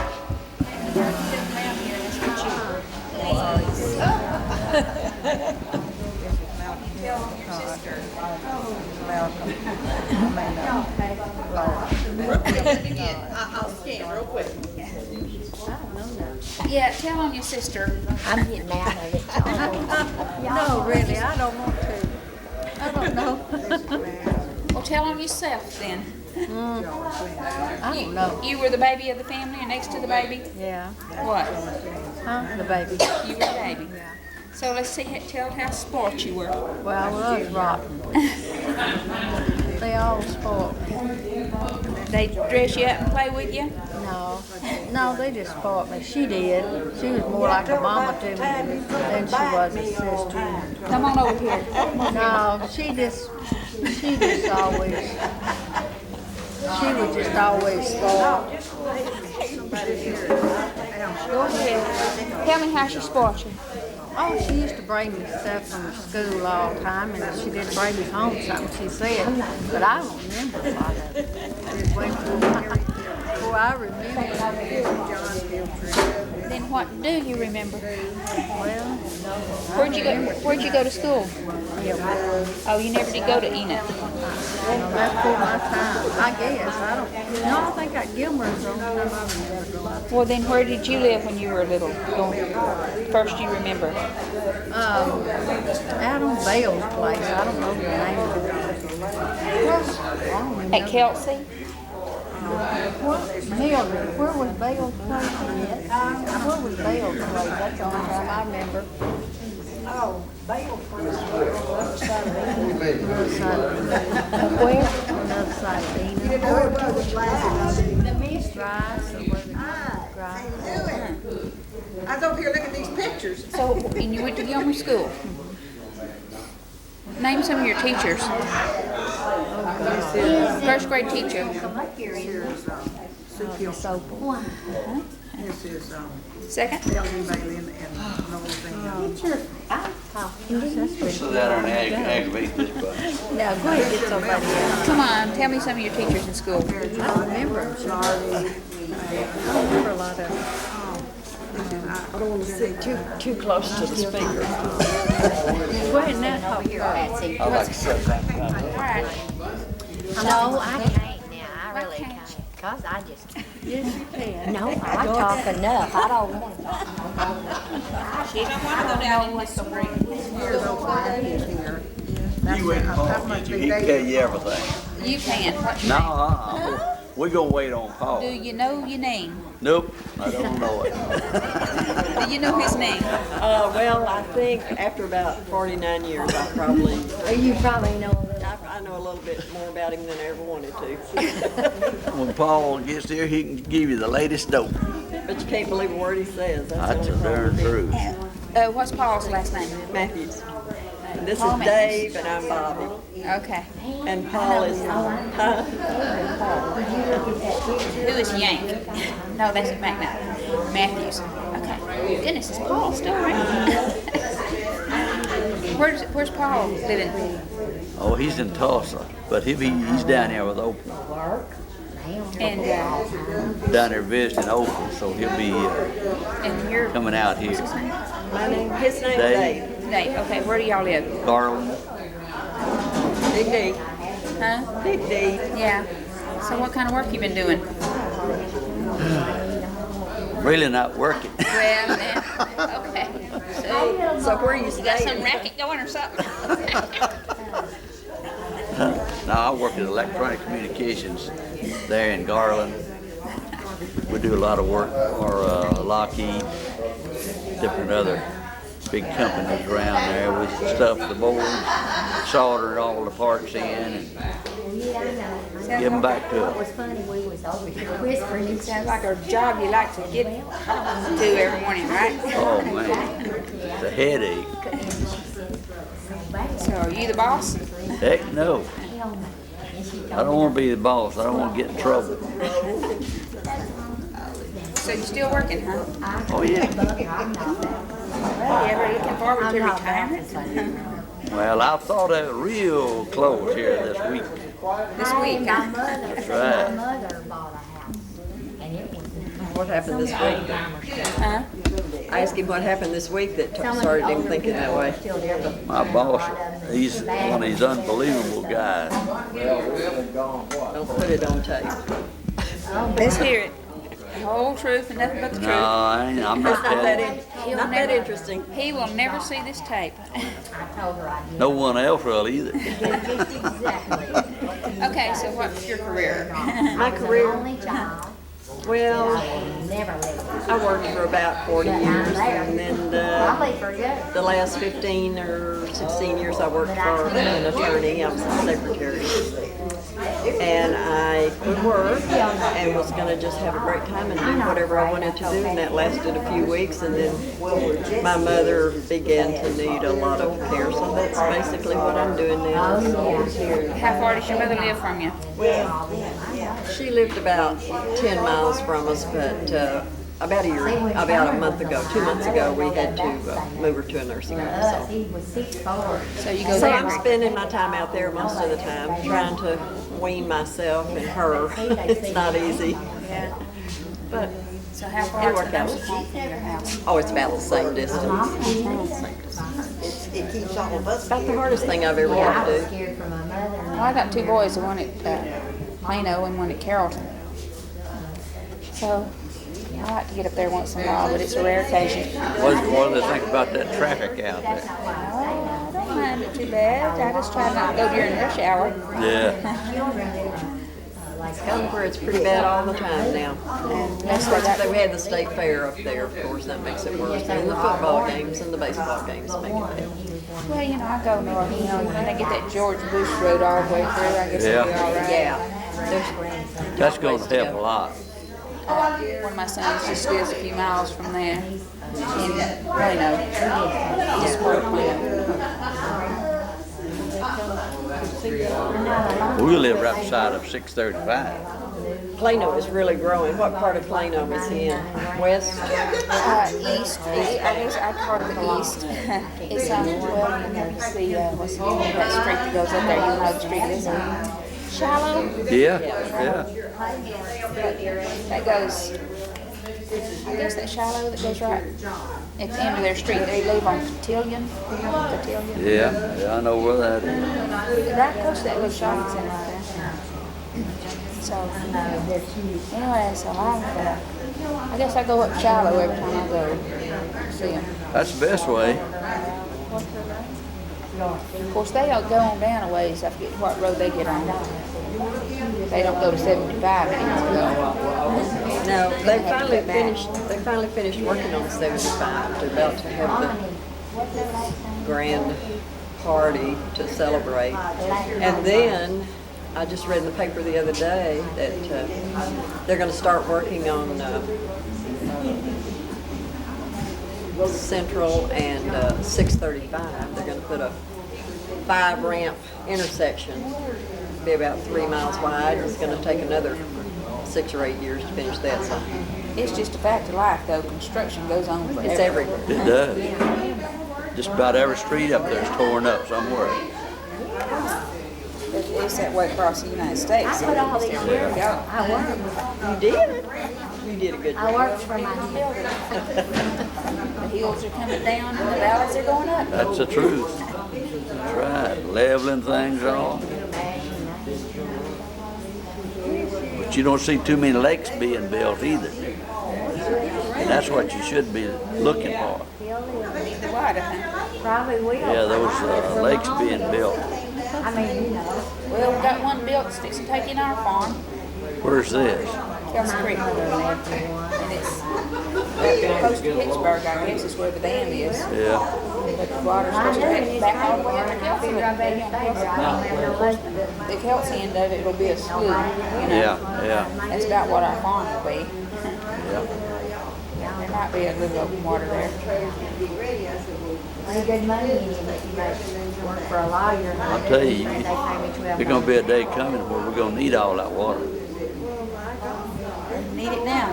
S2: I'll scan real quick.
S3: Yeah, tell on your sister.
S9: I'm getting out of it.
S6: No, really, I don't want to. I don't know.
S3: Well, tell on yourself then.
S6: I don't know.
S3: You were the baby of the family, and next to the baby,
S6: Yeah.
S3: what?
S6: Huh? The baby.
S3: You were the baby. So let's see, tell how spoiled you were.
S6: Well, I was rotten. They all spoiled me.
S3: They dress you up and play with you?
S6: No, they just spoiled me. She did. She was more like a mama to me than she was a sister.
S3: Come on over here.
S6: No, she was just always spoiled.
S3: Go ahead. Tell me how she spoiled you.
S6: Oh, she used to bring me stuff from school all the time, and she did bring me home something, she said, but I don't remember a lot of it. It was way before I remember.
S3: Then what do you remember?
S6: Well,
S3: Where'd you go to school? Oh, you never did go to Enoch.
S6: that's before my time, I guess. I don't, no, I think at Gilmer's the only time I remember going.
S3: Well, then where did you live when you were little? First you remember?
S6: Out on Bale's place, I don't know the name of it.
S3: At Kelsey?
S6: Mildred, where was Bale's place? Where was Bale's place? That's the only time I remember.
S4: Oh, Bale Place, on the other side of Eden.
S6: Another side of where? Another side of Eden.
S8: You know it was laughing.
S6: The mist dries, or where the dry.
S8: I was over here looking at these pictures.
S3: So, and you went to Gilmer School? Name some of your teachers. First grade teacher.
S8: Sue Kilson. This is,
S3: Second?
S8: L.D. Bailey and Noel Van.
S10: Sit down there and aggravate this bunch.
S6: Now, go ahead and get somebody else.
S3: Come on, tell me some of your teachers in school.
S6: I don't remember them, Charlie. I don't remember a lot of them.
S4: I don't want to sit too close to the speaker.
S6: Go ahead and now talk to her.
S10: I like to sit down.
S3: All right.
S9: No, I can't now, I really can't. Cause I just can't.
S6: Yes, you can.
S9: No, I talk enough, I don't want to talk.
S3: She don't want to go down in the spring.
S10: You wait for Paul, get you. He can tell you everything.
S3: You can. What's your
S10: No,
S3: name?
S10: we gonna wait on Paul.
S3: Do you know your name?
S10: Nope, I don't know it.
S3: Do you know his name?
S11: Well, I think after about 49 years, I probably,
S9: You probably know a little.
S11: I know a little bit more about him than I ever wanted to.
S10: When Paul gets here, he can give you the latest dope.
S11: But you can't believe a word he says.
S10: That's
S11: the
S10: the
S11: only
S10: darn
S11: problem.
S10: truth.
S3: What's Paul's last name?
S11: Matthews. And this
S3: Paul
S11: is Dave, and I'm Bobby.
S3: Okay.
S11: And Paul is,
S3: Who is Yank? No, that's Matthews. Okay. Goodness, is Paul still around? Where's Paul living?
S10: Oh, he's in Tulsa, but he's down there with Oprah.
S3: And
S10: Down there visiting Oprah, so he'll be
S3: and you're
S10: coming out here.
S11: his name's Dave.
S3: Dave. Okay, where do y'all live?
S10: Garland.
S11: Big D.
S3: Huh?
S11: Big D.
S3: Yeah. So what kind of work you been doing?
S10: Really not working.
S3: Well, then, okay.
S11: So where are you
S3: You got some
S11: staying?
S3: racket going or something?
S10: No, I work in electronic communications there in Garland. We do a lot of work for Lockheed, different other big companies around there. We stuff the boards, solder all the parts in, and give them back to
S9: It
S10: them.
S9: was funny, we was over here whispering each
S3: Sounds like a job you like to get to every morning, right?
S10: Oh man, it's a headache.
S3: So are you the boss?
S10: Heck no. I don't want to be the boss. I don't want to get in trouble.
S3: So you're still working, huh?
S10: Oh yeah.
S3: You ever looking forward to retirement?
S10: Well, I thought of it real close here this week.
S3: This week, huh?
S10: That's right.
S9: My mother bought a house, and it was.
S11: What happened this week?
S3: Huh?
S11: I asked him what happened this week that started him thinking that way.
S10: My boss, he's one of these unbelievable guys.
S11: Don't put it on tape.
S3: Let's hear it. The whole truth and nothing but the
S10: No,
S3: truth.
S10: I'm
S11: It's
S10: just
S11: not that,
S10: telling you.
S11: not that interesting.
S3: He will never see this tape.
S9: I told her I did.
S10: No one else will either.
S9: Just exactly.
S3: Okay, so what's your career?
S11: My career,
S9: Only child,
S11: well,
S9: never lived.
S11: I worked for about 40 years, and then
S9: Probably for good.
S11: the last 15 or 16 years I worked for an attorney. I was a secretary. And I quit work and was going to just have a great time and do whatever I wanted to do, and that lasted a few weeks, and then my mother began to need a lot of care, so that's basically what I'm doing now.
S3: How far does your mother live from you?
S11: She lived about 10 miles from us, but about a month ago, 2 months ago, we had to move her to a nursing home.
S3: So you go
S11: So
S3: there.
S11: I'm spending my time out there most of the time, trying to wean myself and her. It's not easy,
S3: Yeah.
S11: but
S3: So how far
S11: it'll
S3: is
S11: work
S3: the
S11: out.
S3: nursing home from your house?
S11: Oh, it's about the same distance.
S8: It keeps all of us.
S11: About the hardest thing I've ever had to do.
S3: Well, I got 2 boys, one at Plano and one at Carrollton. So I like to get up there once in a while, but it's a rare occasion.
S10: What do they think about that traffic out there?
S3: I don't mind it too bad. I just try not to go during their shower.
S10: Yeah.
S11: It's come where it's pretty bad all the time now.
S3: And
S11: Of course, we had the state fair up there, of course, that makes it worse. And the football games and the baseball games make it bad.
S3: well, you know, I go north, you know, when they get that George Bush Road all the way through, I guess it'll be all right.
S11: Yeah.
S10: That's going to help a lot.
S3: One of my sons just lives a few miles from there in Plano, east part of Plano.
S10: We live right beside of 635.
S11: Plano is really growing. What part of Plano is he in? West?
S3: East, I guess I'm part of the east. It's well, you know, see, what's the name of that street that goes up there? You know the street is Shallow.
S10: Yeah.
S3: That goes, I guess that Shallow that goes right at the end of their street. They live on Cotillion.
S10: Yeah, I know where that is.
S3: Right close to that little shopping center right there. So, anyway, so I guess I go up Shallow every time I go see them.
S10: That's the best way.
S3: Of course, they don't go on down a ways. I forget what road they get on. They don't go to 75 anymore.
S11: No, they finally finished working on 75. They're about to have the grand party to celebrate. And then I just read in the paper the other day that they're going to start working on Central and 635. They're going to put a 5-ramp intersection. It'll be about 3 miles wide. It's going to take another 6 or 8 years to finish that. So
S3: It's just a fact of life, though. Construction goes on forever.
S11: it's everywhere.
S10: It does. Just about every street up there is torn up somewhere.
S3: It's that way across the United States. So almost everywhere we go.
S9: I worked.
S11: You did? You did a good
S9: I
S11: job.
S9: worked for my building.
S3: The hills are coming down and the valleys are going up.
S10: That's the truth. That's right. Leveling things off. But you don't see too many lakes being built either. And that's what you should be looking for.
S3: Neither wide, I think.
S9: Probably will.
S10: Yeah, those lakes being built.
S9: I mean,
S3: Well, we got one built that's fixing to take in our farm,
S10: Where's this?
S3: Kelsey Creek. And it's close to Pittsburgh, I guess, is where the dam is.
S10: Yeah.
S3: But the water's supposed to head back all the way up to Kelsey. The Kelsey end of it will be a slough, you know.
S10: Yeah.
S3: That's about what our farm will be.
S10: Yeah.
S3: There might be a little open water there.
S9: pretty good money in it, but you might work for a lawyer.
S10: I'll tell you,
S9: They pay me
S10: there's gonna be a day coming where we're gonna need all that water.
S3: Need it now.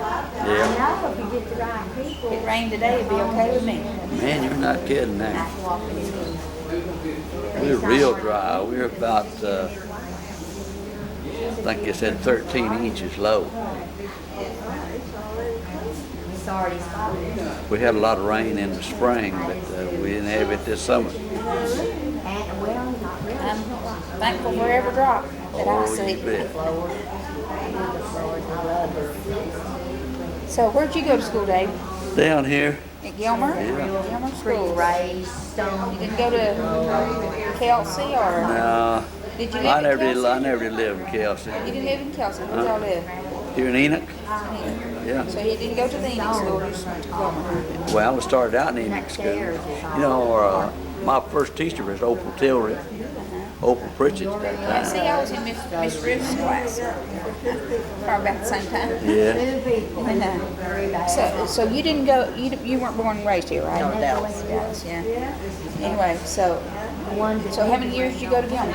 S10: Yeah.
S9: $12. I know, if you get the right people.
S3: If it rained today, it'd be okay with me.
S10: Man, you're not kidding now.
S9: That's walking in.
S10: We're real dry. We're about, I think it said 13 inches low.
S9: It's already started.
S10: We had a lot of rain in the spring, but we didn't have it this summer.
S9: And, well, not really.
S3: I'm thankful for every drop that I
S10: Oh,
S3: see.
S10: you bet.
S9: Floors. I love it.
S3: So where'd you go to school, Dave?
S10: Down here,
S3: At Gilmer?
S10: Yeah.
S3: Gilmer
S9: Tree
S3: School.
S9: raised, stone.
S3: You didn't go to Kelsey or
S10: now,
S3: did you
S10: I
S3: live in
S10: never
S3: Kelsey?
S10: did live in Kelsey.
S3: You didn't live in Kelsey. Where y'all live?
S10: Here in Enoch? Yeah.
S3: So you didn't go to the Enoch school, you just went to Gilmer.
S10: Well, I started out in Enoch school. You know, my first teacher was Opal Tillery, Opal Pritchett at that
S3: I see,
S10: time.
S3: I was in Miss Ruth's class. Probably about the same time.
S10: Yeah.
S3: And, so you didn't go, you weren't born and raised here, right?
S11: No, Dallas.
S3: Dallas, yeah. Anyway, so how many years did you go to Gilmer?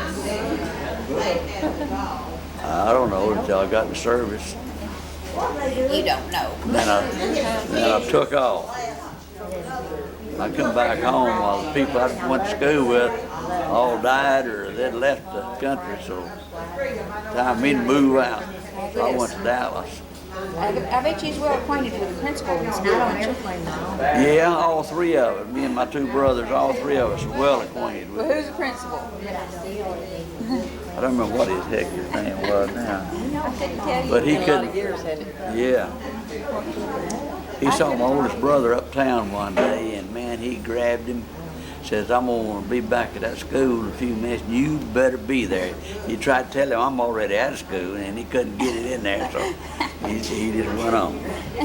S10: I don't know until I got in the service.
S3: You don't know.
S10: Then I took off. I come back home while the people I went to school with all died or they'd left the country, so time for me to move out. So I went to Dallas.
S3: I bet you's well acquainted with the principal and stuff, aren't you?
S10: Yeah, all three of us, me and my two brothers, all three of us are well acquainted
S3: Well,
S10: with.
S3: who's the principal?
S10: I don't remember what his heck his name was now.
S3: I couldn't tell you.
S10: But he
S11: A lot
S10: couldn't,
S11: of years, had it?
S10: yeah. He saw my oldest brother uptown one day, and man, he grabbed him, says, I'm gonna be back at that school in a few minutes, and you better be there. He tried to tell him I'm already out of school, and he couldn't get it in there, so he just went on.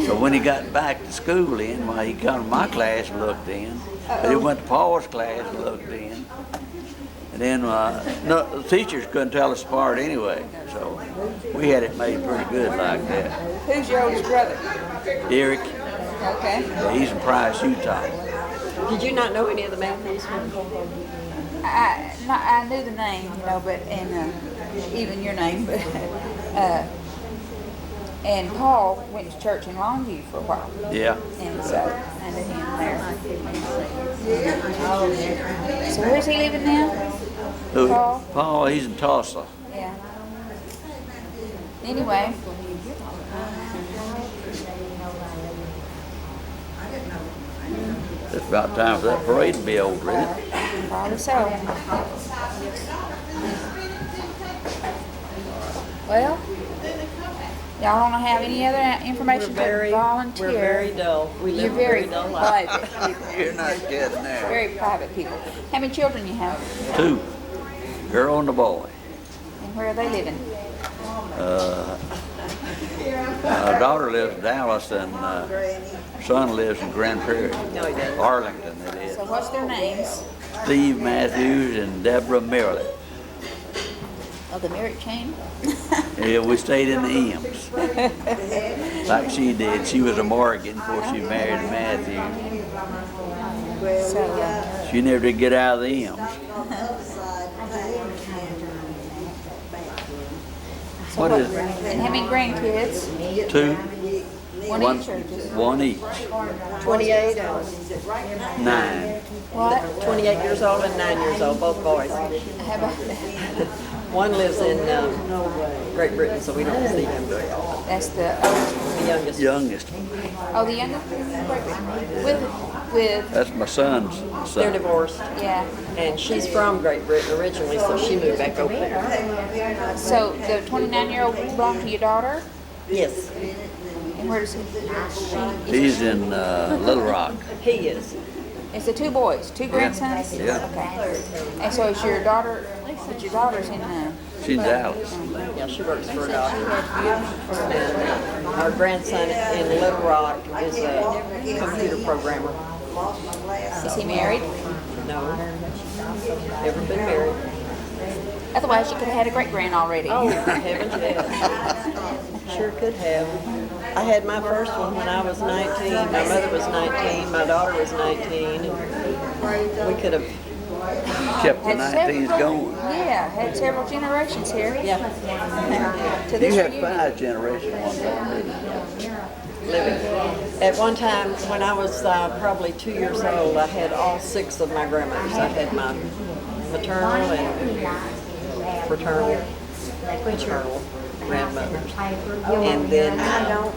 S10: So when he got back to school in, well, he come to my class and looked in, but he went to Paul's class and looked in. And then no, the teachers couldn't tell us apart anyway, so we had it made pretty good like that.
S3: Who's your oldest brother?
S10: Eric,
S3: Okay.
S10: he's in Price, Utah.
S11: Did you not know any of the Matthews?
S3: I knew the name, you know, but and even your name, but and Paul went to church in Longview for a while,
S10: Yeah.
S3: and so I knew him there. So where's he living now?
S10: Who?
S3: Paul?
S10: Paul, he's in Tulsa.
S3: Yeah. Anyway.
S10: It's about time for that parade to be over, isn't it?
S3: Probably so. Well, y'all don't have any other information to volunteer?
S11: We're very dull. We
S3: You're
S11: live
S3: very
S11: very dull lives.
S3: private people.
S10: You're not kidding there.
S3: Very private people. How many children you have?
S10: 2, girl and a boy.
S3: And where are they living?
S10: Our daughter lives in Dallas, and son lives in Grand Prairie,
S11: No, he doesn't.
S10: Arlington, it is.
S3: So what's their names?
S10: Steve Matthews and Deborah Merritt.
S3: Of the Merritt chain?
S10: Yeah, we stayed in the M's, like she did. She was a Morgan before she married Matthews.
S3: So,
S10: She never did get out of the M's. What is it?
S3: and how many grandkids?
S10: 2,
S3: One each or just?
S10: one each,
S11: 28 and
S10: 9.
S3: What?
S11: 28 years old and 9 years old, both boys.
S3: How about,
S11: One lives in Great Britain, so we don't see him very often.
S3: that's the oldest.
S11: The youngest.
S10: Youngest.
S3: Oh, the youngest? With,
S10: That's my son's son.
S11: They're divorced,
S3: yeah.
S11: and she's from Great Britain originally, so she moved back over there.
S3: So the 29-year-old belonged to your daughter?
S11: Yes,
S3: And where does he?
S10: He's in Little Rock.
S11: he is.
S3: It's the 2 boys, 2 grandsons?
S10: Yeah.
S3: Okay. And so is your daughter, but your daughter's in,
S10: She's in Dallas.
S11: Yeah, she works for a doctor. And our grandson in Little Rock is a computer programmer.
S3: is he married?
S11: No, never been married.
S3: Otherwise, you could have had a great-grand already.
S11: Oh, heavens yes. Sure could have. I had my first one when I was 19. My mother was 19. My daughter was 19. And we could have,
S10: Kept the
S3: Had
S10: 19s
S3: several-
S10: going.
S3: Yeah, had several generations here.
S11: yeah,
S3: To
S10: You
S3: this
S10: had
S3: reunion.
S10: 5 generations one time.
S11: living. At one time, when I was probably 2 years old, I had all 6 of my grandmothers. I had my maternal and fraternal, paternal grandmothers, and then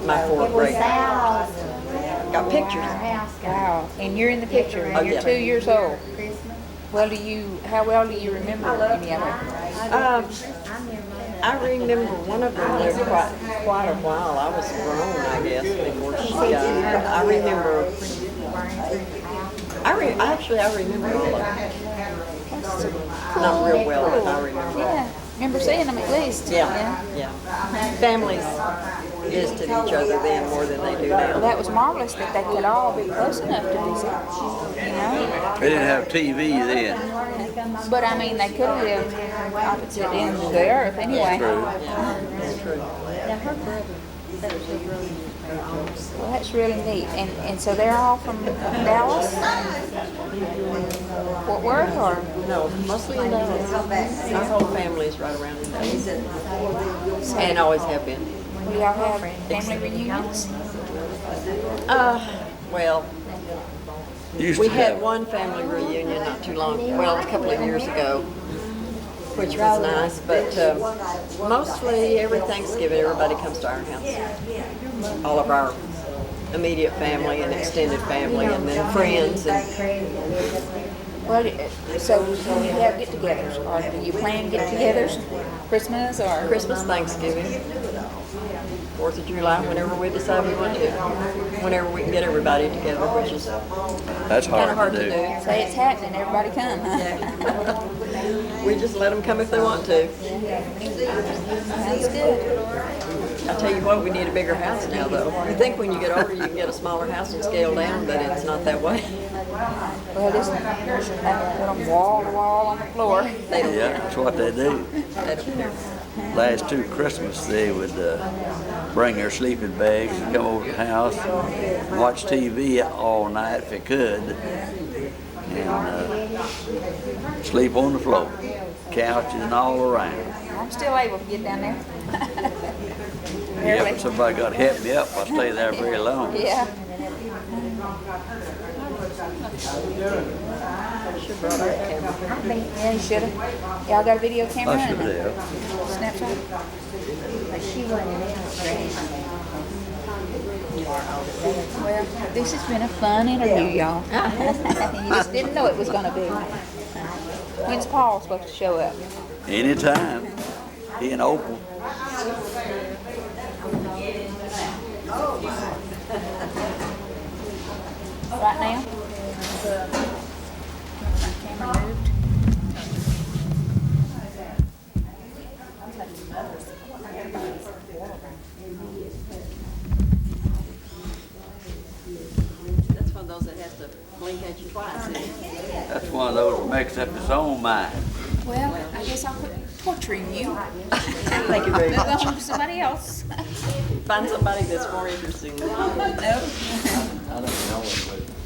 S11: my 4 great grandmothers. Got pictures.
S3: Wow, and you're in the picture,
S11: Oh,
S3: and you're
S11: yeah.
S3: 2 years old. How well do you remember any of them?
S11: I remember one of them lived quite a while. I was grown, I guess, before she died. I remember. I remember all of them. Not real well, but I remember.
S3: Yeah, remember seeing them at least.
S11: Yeah. Families visited each other then more than they do
S3: Well,
S11: now.
S3: that was marvelous that they could all be close enough to visit, you know?
S10: They didn't have TV then.
S3: But I mean, they could have lived opposite ends of the earth anyway.
S10: True.
S11: That's true.
S3: Well, that's really neat. And so they're all from Dallas? Fort Worth or?
S11: No, mostly in Dallas. Our whole family's right around in Dallas. And always have been.
S3: Will y'all have family reunions?
S11: Well,
S10: Used
S11: we
S10: to
S11: had
S10: have-
S11: one family reunion not too long, well, a couple of years ago, which was nice, but mostly every Thanksgiving, everybody comes to our house. All of our immediate family and extended family, and then friends. And
S3: Well, so do you have get-togethers, or do you plan get-togethers, Christmas, or?
S11: Christmas, Thanksgiving, 4th of July, whenever we decide we want to, whenever we can get everybody together, which is
S10: That's
S11: kind of
S10: hard to do.
S3: Say it's happening, everybody come, huh?
S11: We just let them come if they want to.
S3: Sounds good.
S11: I tell you what, we need a bigger house now, though. You think when you get older, you can get a smaller house and scale down, but it's not that way.
S3: Well, this, put them wall to wall on the floor.
S11: They don't
S10: Yeah,
S11: care.
S10: that's what they do.
S11: They don't care.
S10: Last 2 Christmas, they would bring their sleeping bags and come over to the house, and watch TV all night if they could, and sleep on the floor, couches and all around.
S3: I'm still able to get down there.
S10: Yeah,
S3: Barely.
S10: but somebody got to help me up if I stay there very long.
S3: Yeah.
S11: Should brought our camera.
S3: Yeah, you should've. Y'all got a video camera?
S10: I should
S3: and a
S10: have.
S3: Snapshot? Well, this has been a fun interview, y'all. You just didn't know it was gonna be. When's Paul supposed to show up?
S10: Anytime, he and Opal.
S3: Right now? My camera moved.
S11: That's one of those that has to blink at you twice. Isn't it?
S10: That's one of those that makes up his own mind.
S3: Well, I guess I'll quit torturing you.
S11: Thank you very
S3: Move
S11: much.
S3: on to somebody else.
S11: Find somebody that's more interesting than you.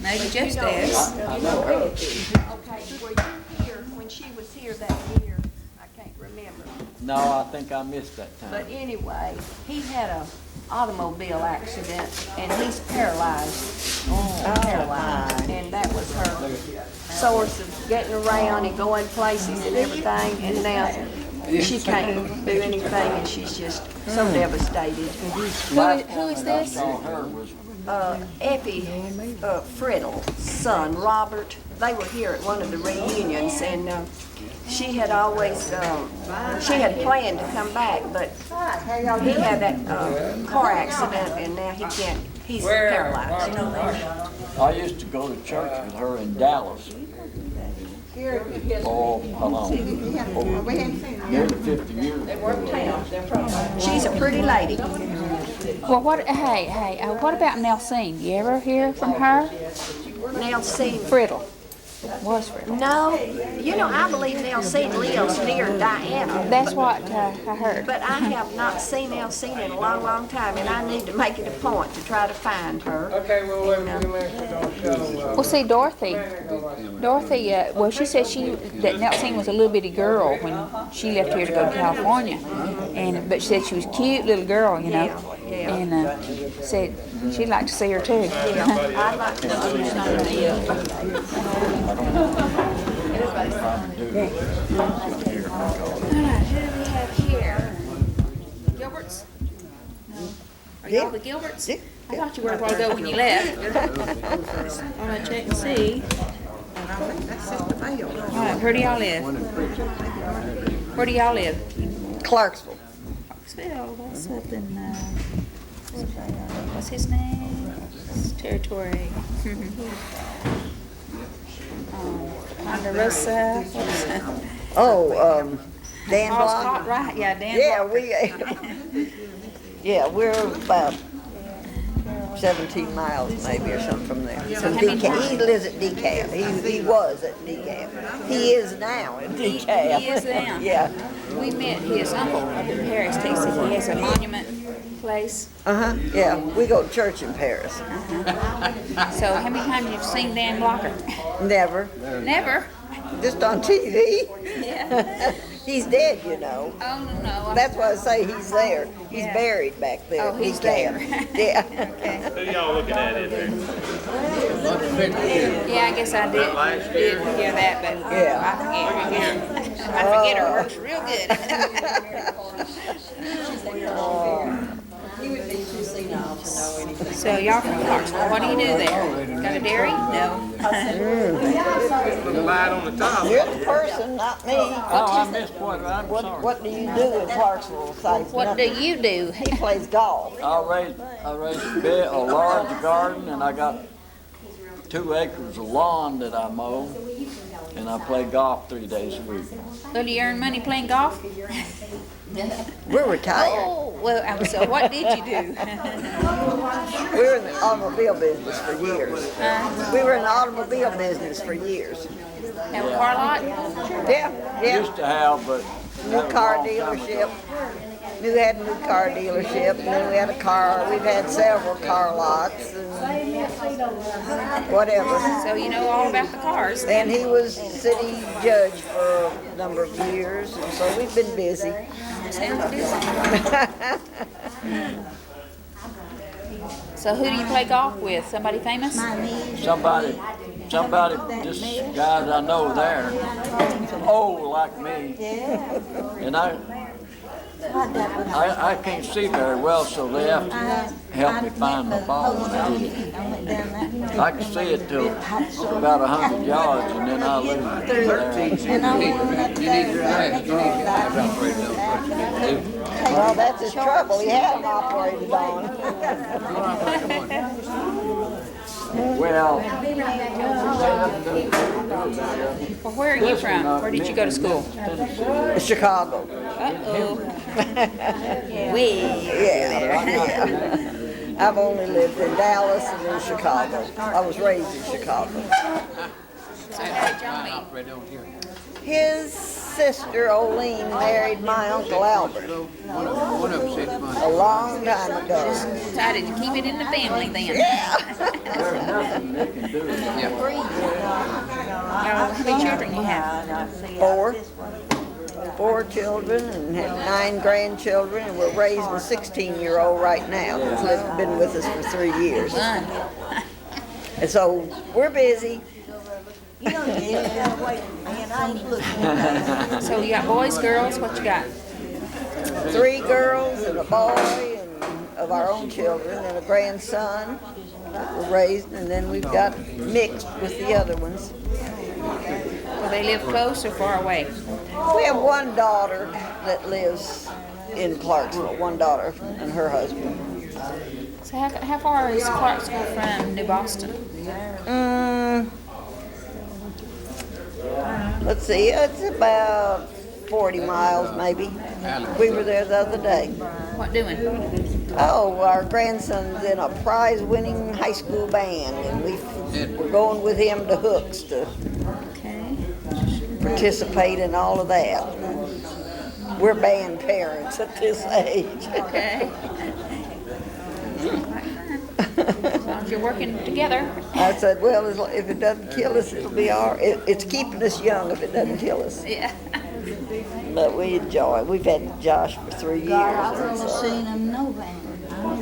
S3: No, you just asked.
S5: Okay, were you here when she was here that year? I can't remember.
S12: No, I think I missed that time.
S5: But anyway, he had a automobile accident and he's paralyzed. Paralyzed. And that was her source of getting around and going places and everything. And now she can't do anything and she's just so devastated.
S3: Who is this?
S5: Effie Friddle's son, Robert, they were here at one of the reunions, and she had always, she had planned to come back, but he had that car accident, and now he can't, he's paralyzed.
S12: I used to go to church with her in Dallas. Oh, how long? Nearly 50 years.
S5: She's a pretty lady.
S3: Well, hey, what about Nelsine? You ever hear from her?
S5: Nelsine.
S3: Friddle. Was Friddle.
S5: No, you know, I believe Nelsine lives near Diana.
S3: That's what I heard.
S5: But I have not seen Nelsine in a long, long time, and I need to make it a point to try to find her.
S13: Okay, well, wait a few minutes.
S3: Well, see, Dorothy, well, she said that Nelsine was a little bitty girl when she left here to go to California, but she said she was a cute little girl, you know, and said she'd like to see her too.
S5: I'd like to see her.
S3: All right, who do we have here? Gilberts? No. Are y'all the Gilberts? I thought you were a while ago when you left. All right, check and see. All right, where do y'all live? Where do y'all live?
S5: Clarksville.
S3: Clarksville, that's up in, what's his name? It's territory. Ponderosa.
S5: Dan
S3: Paul's
S5: Block.
S3: Cot, right? Yeah, Dan.
S5: Yeah, we're about 17 miles maybe or something from there. From
S3: many
S5: DeKalb. He lives at DeKalb. He was at DeKalb. He is now at DeKalb.
S3: He is now.
S5: Yeah.
S3: We met his uncle up in Paris, Texas. He has a monument place.
S5: Yeah, we go to church in Paris.
S3: So how many times have you seen Dan Blocker?
S5: Never.
S3: Never.
S5: Just on TV.
S3: Yeah.
S11: He's dead, you know.
S3: Oh, no.
S11: That's why I say he's there. He's
S3: Yeah.
S11: buried back there.
S3: Oh, he's
S11: He can.
S3: there.
S11: Yeah.
S14: Who y'all looking at in there?
S3: Yeah, I guess I did hear that, but
S11: Yeah.
S3: I forget her works real good.
S11: He would be too senile to know anything.
S3: So y'all from Clarksville, what do you do there? Got a dairy? No.
S14: The light on the top.
S11: You're the person, not me.
S12: Oh, I missed one, I'm sorry.
S11: What do you do in Clarksville besides
S3: What do
S11: nothing?
S3: you do?
S11: He plays golf.
S12: I raised a large garden, and I got 2 acres of lawn that I mow, and I play golf 3 days a week.
S3: So do you earn money playing golf?
S11: We're retired.
S3: Oh, well, so what did you do?
S11: We were in the automobile business for years. We were in the automobile business for years.
S3: Have a car lot?
S11: Yeah, yeah.
S12: Used to have, but
S11: New
S12: that was a
S11: car
S12: long time
S11: dealership.
S12: ago.
S11: We had a new car dealership, and then we had a car. We've had several car lots and whatever.
S3: So you know all about the cars.
S11: And he was city judge for a number of years, and so we've been busy.
S3: Sounds busy. So who do you play golf with? Somebody famous?
S12: Somebody, this guy that I know there, old like me, and I can't see very well, so they have to help me find my ball when I hit it. I can see it till about 100 yards, and then I lose it there.
S11: Well, that's his trouble. He had them operated on.
S12: Well,
S3: Well, where are you from? Where did you go to school?
S11: Chicago.
S3: Uh-oh. Way
S11: Yeah. I've only lived in Dallas and in Chicago. I was raised in Chicago.
S3: So how did y'all meet?
S11: His sister, Olene, married my Uncle Albert a long time ago.
S3: Decided to keep it in the family then.
S11: Yeah.
S12: there's nothing they can do.
S3: How many children you have?
S11: 4 children and have 9 grandchildren, and we're raising a 16-year-old right now that's been with us for 3 years.
S3: Fun.
S11: And so we're busy.
S3: So you got boys, girls, what you got?
S11: 3 girls and a boy and of our own children and a grandson that we're raised, and then we've got mixed with the other ones.
S3: Well, they live close or far away?
S11: We have one daughter that lives in Clarksville, one daughter and her husband.
S3: So how far is Clarksville from New Boston?
S11: Let's see, it's about 40 miles maybe. We were there the other day.
S3: What doing?
S11: Oh, our grandson's in a prize-winning high school band, and we're going with him to Hooks to participate in all of that. We're band parents at this age.
S3: Okay. As long as you're working together.
S11: I said, well, if it doesn't kill us, it'll be all right. It's keeping us young if it doesn't kill us.
S3: Yeah.
S11: But we enjoy it. We've had Josh for 3 years. and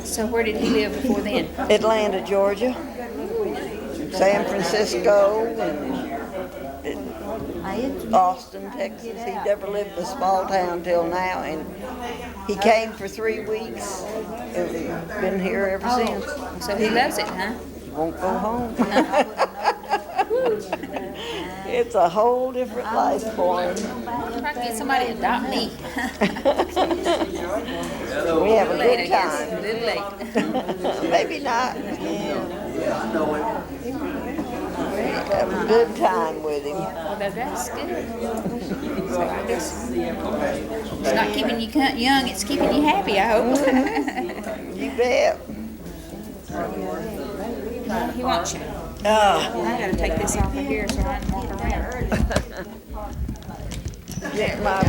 S3: So where did he live before then?
S11: Atlanta, Georgia, San Francisco, and Austin, Texas. He never lived in a small town till now, and he came for 3 weeks and been here ever since.
S3: So he loves it, huh?
S11: Won't go home. It's a whole different life for him.
S3: Try to get somebody to adopt me.
S11: We have a good
S3: A
S11: time.
S3: little late.
S11: Maybe not. Have a good time with him.
S3: Well, that's good. So I guess it's not keeping you young, it's keeping you happy, I hope.
S11: You bet.
S3: He wants you. I gotta take this off of here so I can walk around.
S11: Get my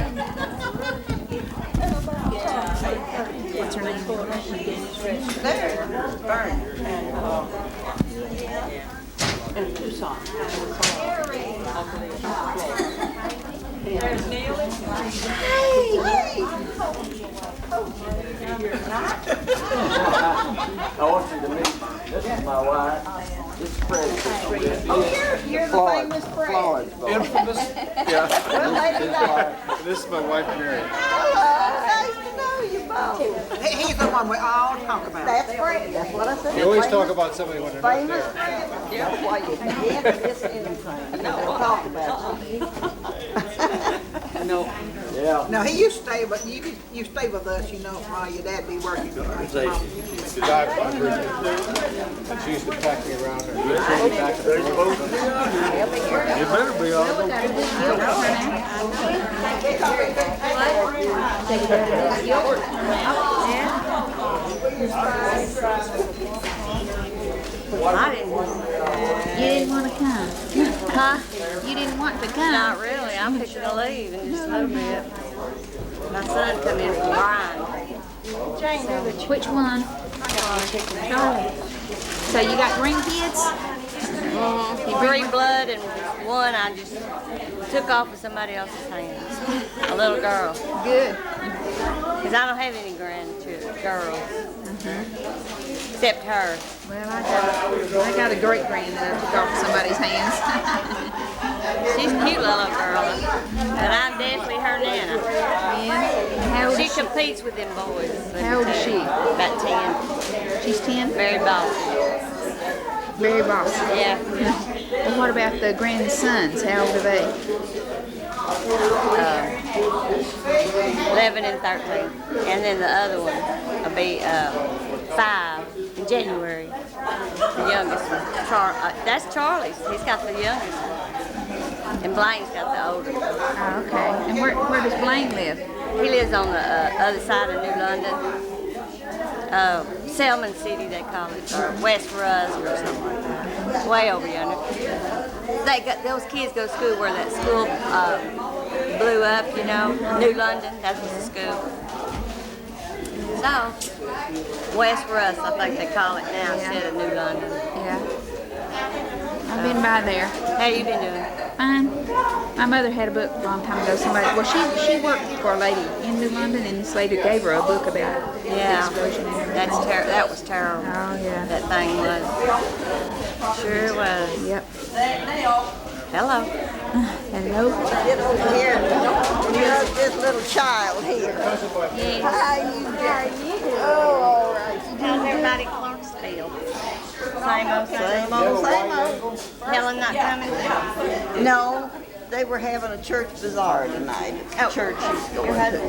S3: What's her name?
S4: And Tucson.
S12: I want you to meet, this is my wife. This is Fred.
S5: You're the famous Fred.
S12: Infamous. Yeah.
S5: Well, maybe not.
S14: This is my wife, Mary.
S5: Nice to know you both.
S8: He's the one we all talk about.
S5: That's Fred, that's what I said.
S14: You always talk about somebody when they're not
S5: Famous
S14: there.
S5: Fred. That's why you can't miss anything. You know, talk about you.
S12: Yeah.
S8: No, he used to stay, but you stay with us, you know, while your dad be working.
S14: And she used to pack me around her. You better be on.
S3: You didn't want to come? Huh? You didn't want to come?
S9: Not really. I'm fixing to leave in just a little bit. My son come in from Brian.
S3: Which one? Charlie. So you got grandkids?
S9: Three blood and one I just took off of somebody else's hands. A little girl.
S3: Good.
S9: Because I don't have any girls. Except her.
S3: Well, I got a great grand that took off somebody's hands.
S9: She's a cute little girl. But I'm definitely her nana.
S3: Yeah. How old
S9: She
S3: is she?
S9: competes with them boys.
S3: How old is she?
S9: About 10.
S3: She's 10?
S9: Very bossy.
S3: Very bossy.
S9: Yeah.
S3: Well, what about the grandsons? How old are they?
S9: 11 and 13. And then the other one will be 5 in January. The youngest one. That's Charlie's. He's got the youngest one. And Blaine's got the older one.
S3: Oh, okay. And where does Blaine live?
S9: He lives on the other side of New London. Selman City, they call it, or West Ruz or something like that. Way over yonder. Those kids go to school where that school blew up, you know, New London, that was the school. So, West Ruz, I think they call it now instead of New London.
S3: Yeah. I've been by there.
S9: How you been doing?
S3: Fine. My mother had a book a long time ago. She worked for a lady in New London, and this lady gave her a book about the explosion and everything.
S9: That was terrible.
S3: Oh, yeah.
S9: That thing was. Sure was.
S3: Yep.
S9: Hello.
S3: Hello.
S5: Get over here. Here's this little child here.
S9: Yes.
S5: How you doing? Oh, all right.
S9: How's everybody in Clarksville? Same old,
S5: Same old, same old.
S9: Helen not coming?
S5: No, they were having a church bazaar tonight. It's the church she's going to.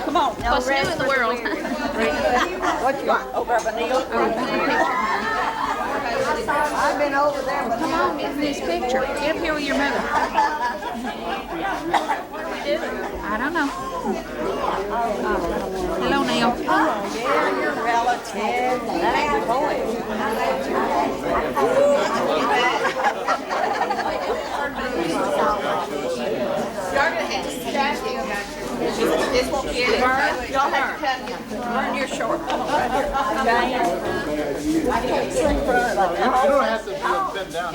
S5: Come on.
S9: No
S3: What's new
S9: rest
S3: in the
S9: for
S3: world?
S5: What you want? Over at Neil? I've been over there, but
S3: Come on, get in this picture. Get up here with your mother. I don't know. Hello, Neil.
S5: yeah, your relative. That ain't your boy.
S2: Y'all gonna have to stack it. This won't get it. Y'all have to cut it.
S5: Burn your short.
S14: You don't have to bend down.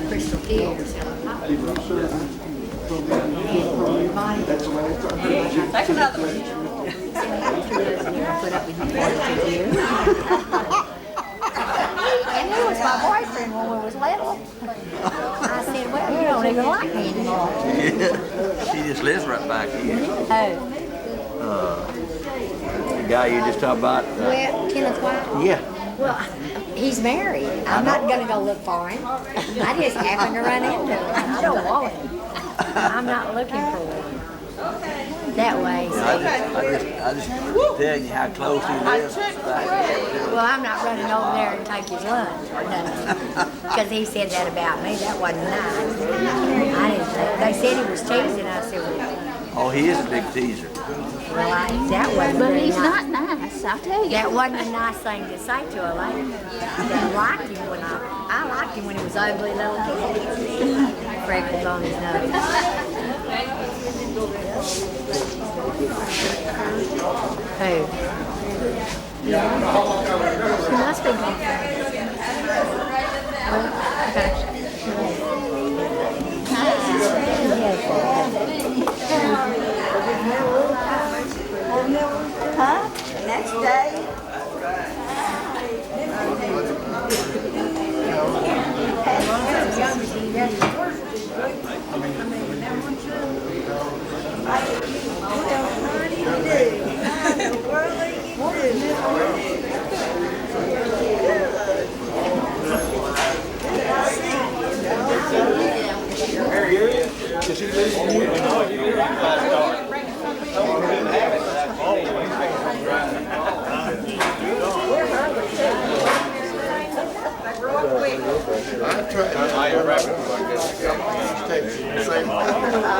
S6: Crystal ears.
S5: Take another one.
S6: Put up with you 42 years.
S9: And he was my boyfriend when we was little. I said, well, you don't even like me anymore.
S10: Yeah, she just lives right back here.
S9: Oh.
S10: The guy you just talked about.
S9: Well, Kenneth White?
S10: Yeah.
S9: Well, he's married. I'm not gonna go look for him. I just happened to run into him. I don't want him. I'm not looking for one. That way, see.
S10: I just tell you how close he lives.
S9: Well, I'm not running over there and take his lunch or nothing. Because he said that about me. That wasn't nice. I didn't think. They said he was teasing. I said, well,
S10: Oh, he is a big teaser.
S9: that wasn't
S3: But
S9: very
S3: he's
S9: nice.
S3: not nice, I'll tell you.
S9: That wasn't a nice thing to say to a lady. I liked him when I liked him when he was ugly little kid.
S6: freckles on his nose. Who? He must be gone.
S5: Huh? Next day.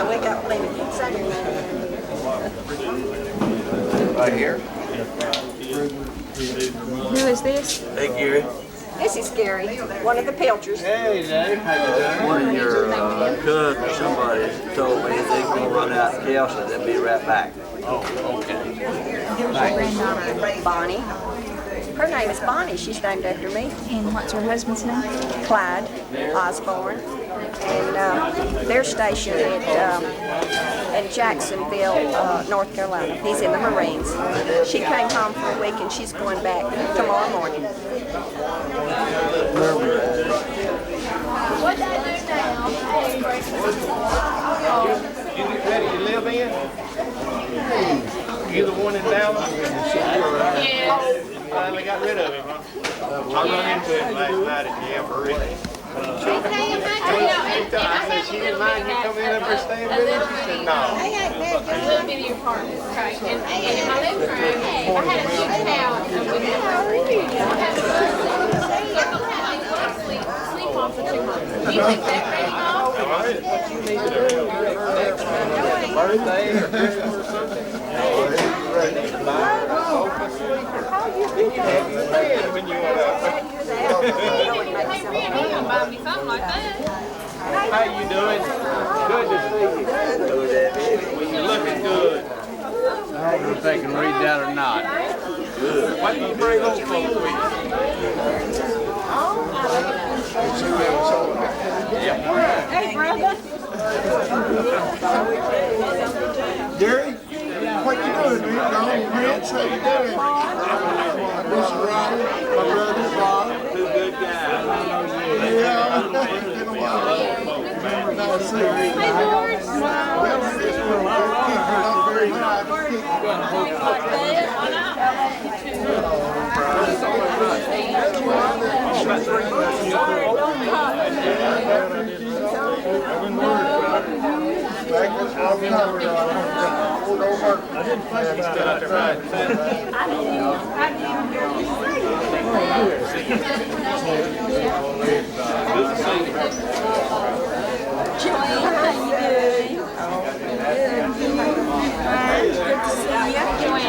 S5: We got plenty.
S10: Right here.
S3: Who is this?
S10: Hey, Gary.
S5: This is Gary, one of the Pilchers.
S14: Hey, Dave, how you doing?
S10: One of your cousins or somebody told me they're gonna run out to Kelsey, they'll be right back.
S14: Oh, okay.
S5: Bonnie. Her name is Bonnie. She's named after me.
S3: And what's her husband's name?
S5: Clyde Osborne. And they're stationed in Jacksonville, North Carolina. He's in the Marines. She came home for a week and she's going back tomorrow morning.
S13: What I do now?
S14: You get ready to live in? You the one in Dallas?
S13: Yeah.
S14: Finally got rid of him, huh? I run into him last night at the Jamboree. I said, she didn't mind you coming in up here staying with him? She said, no.
S13: A little bitty apartment, right? And in my living room, I had a huge couch. And we had sleep on for 2 months. Do you think that ready off?
S14: Birthday or Christmas or something? Ready to buy a sofa sleeper. You can have your bed when you want to.
S13: Buy me something like that.
S14: How you doing? Good to see you. Well, you're looking good. I don't know if they can read that or not. Good. Why do you bring those folks with you?
S6: Hey, brother.
S13: Gary, what you doing, man? Prince, how you doing? This is Robert, my brother Bob.
S14: Two good guys.
S13: Yeah, it's been a while. Nice to see you. Well, this one, we're kicking up very high.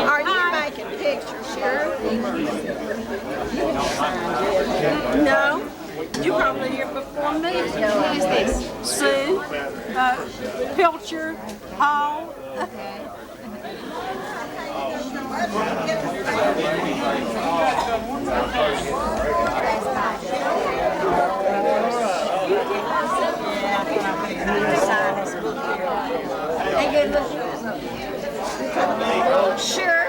S5: Are you making pictures, Sheriff?
S6: No, you probably here before me. Who is this? Sue, Pilcher, Hall. Hey, good looking. Sure.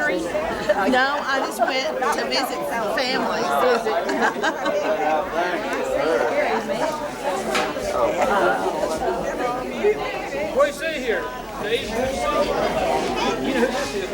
S6: country?
S2: No, I just went to visit families.
S14: What do you see here? Steve? You know who this is,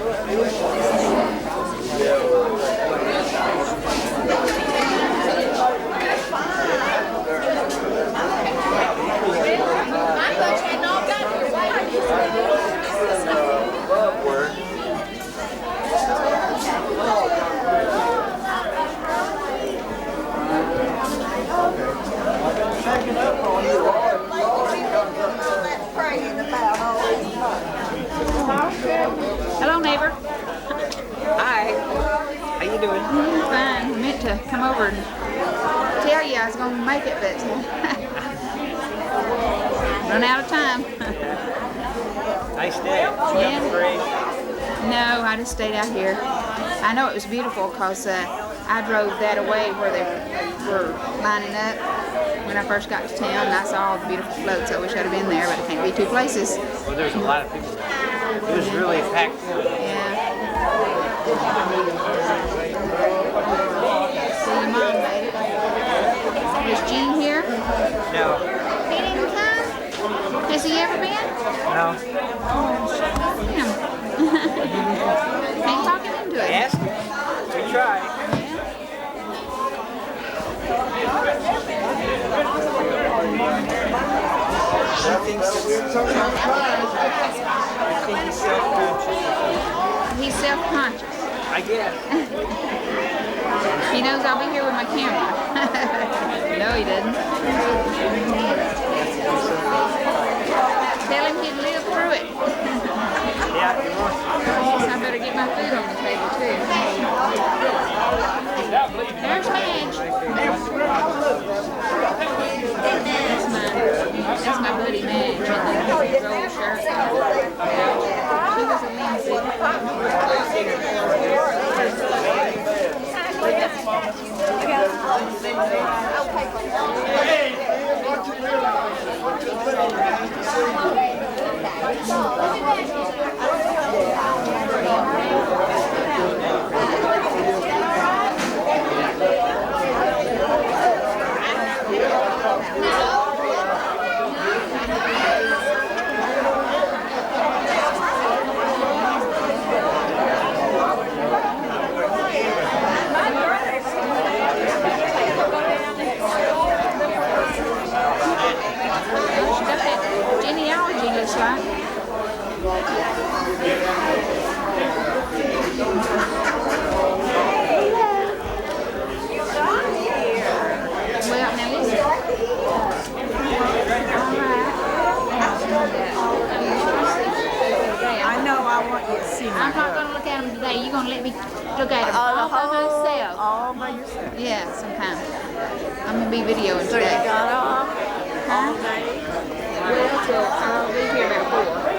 S3: Hello, neighbor.
S11: Hi, how you doing?
S3: Fine. I meant to come over and tell you I was going to make it, but run out of time.
S11: Nice day.
S3: Yeah. No, I just stayed out here. I know it was beautiful because I drove that away where they were lining up when I first got to town, and I saw all the beautiful floats. I wish I'd have been there, but I can't be two places.
S14: Well, there's a lot of people there. It was really packed.
S3: Yeah. So your mom made it. Was Gene here?
S11: No.
S3: He didn't come? Has he ever been?
S11: No.
S3: Damn. Can't talk him into it.
S11: Ask him. We try.
S3: He's self-conscious.
S11: I guess.
S3: He knows I'll be here with my camera. No, he doesn't. Tell him he'd live through it.
S11: Yeah, he wants to.
S3: I better get my food on the table, too. There's Madge. That's my buddy Madge in the gold shirt. She was a Lindsay. Genealogy looks like. Well, now listen.
S4: I know I want you to see my
S3: I'm not going to look at them today. You're going to let me look at them all by myself.
S4: all by yourself.
S3: Yeah, sometime. I'm going to be videoing
S4: So you
S3: today.
S4: got off all day?
S3: Well, till I'll be here about 4.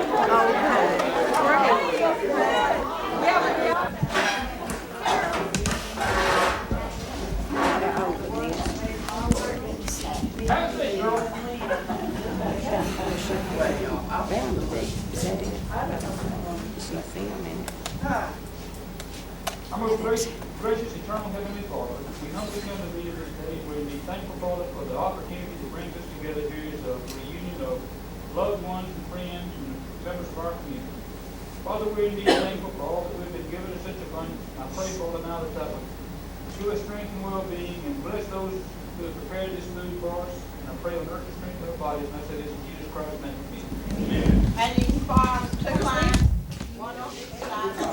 S14: Our most gracious, eternal Heavenly Father, we humbly come to thee this day. We be thankful, Father, for the opportunity that brings us together here as a reunion of loved ones and friends and members of our community. Father, we indeed thankful for all that we've been given in such abundance. I pray, Father, now that thou show us strength and well-being and bless those who have prepared this food for us. And I pray on earth the strength of our bodies. And I say this in Jesus Christ's name. Amen.
S5: And you can farm 2 lines, one on each side.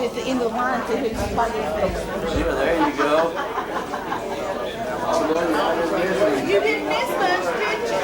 S6: at the end of the line to who's playing.
S10: Yeah, there you go.
S2: You didn't miss much, did you?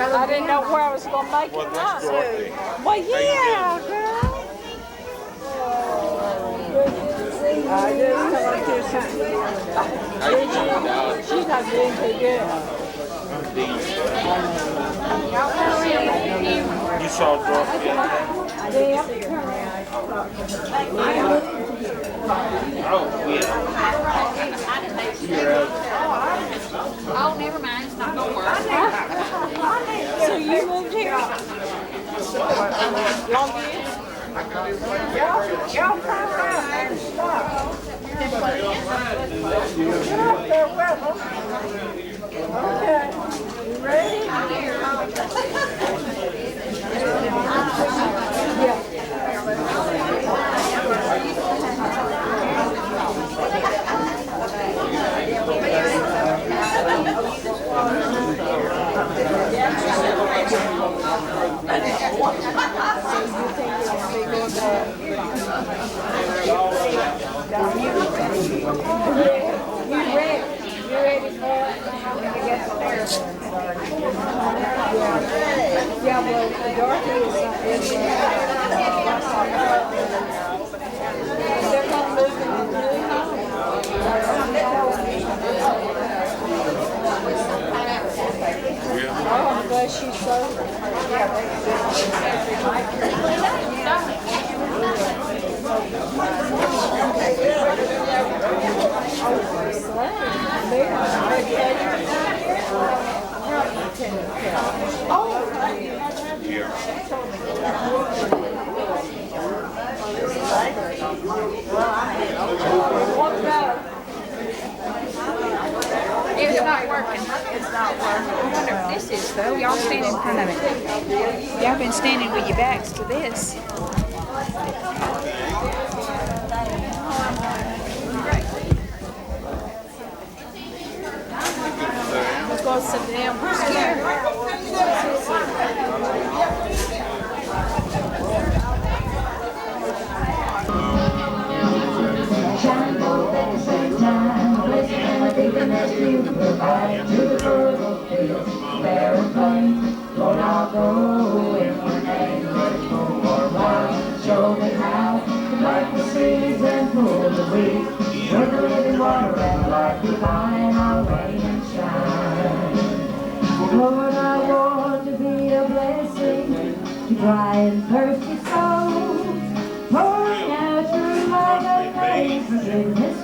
S6: I didn't know where I was going to make it up. Well, yeah, girl. I just told her something. She's not doing too good.
S13: You saw Dorothy. Oh, yeah.
S3: Oh, never mind, it's not gonna work.
S6: So you moved here? Long years? Y'all come around and stop. Get up there with them. Okay. You ready? Yeah, well, Dorothy is they're going to move in the new home. Oh, I'm glad she's so.
S3: It's not not working.
S5: It's not working.
S3: I wonder if this is though. Y'all stand in front of it. Y'all been standing with your backs to this.
S2: Let's go sit down. We're scared.
S15: Shine both at the same time, blessing and a beacon that you provide to the fertile fields, fair and plain. Lord, I'll go in your name, let's go for a while. Show me how to plant the seeds and pull the weeds, where the living water and life divine, I'll rain and shine. Lord, I want to be a blessing to dry and thirsty souls, pouring out your love and grace, forgiveness.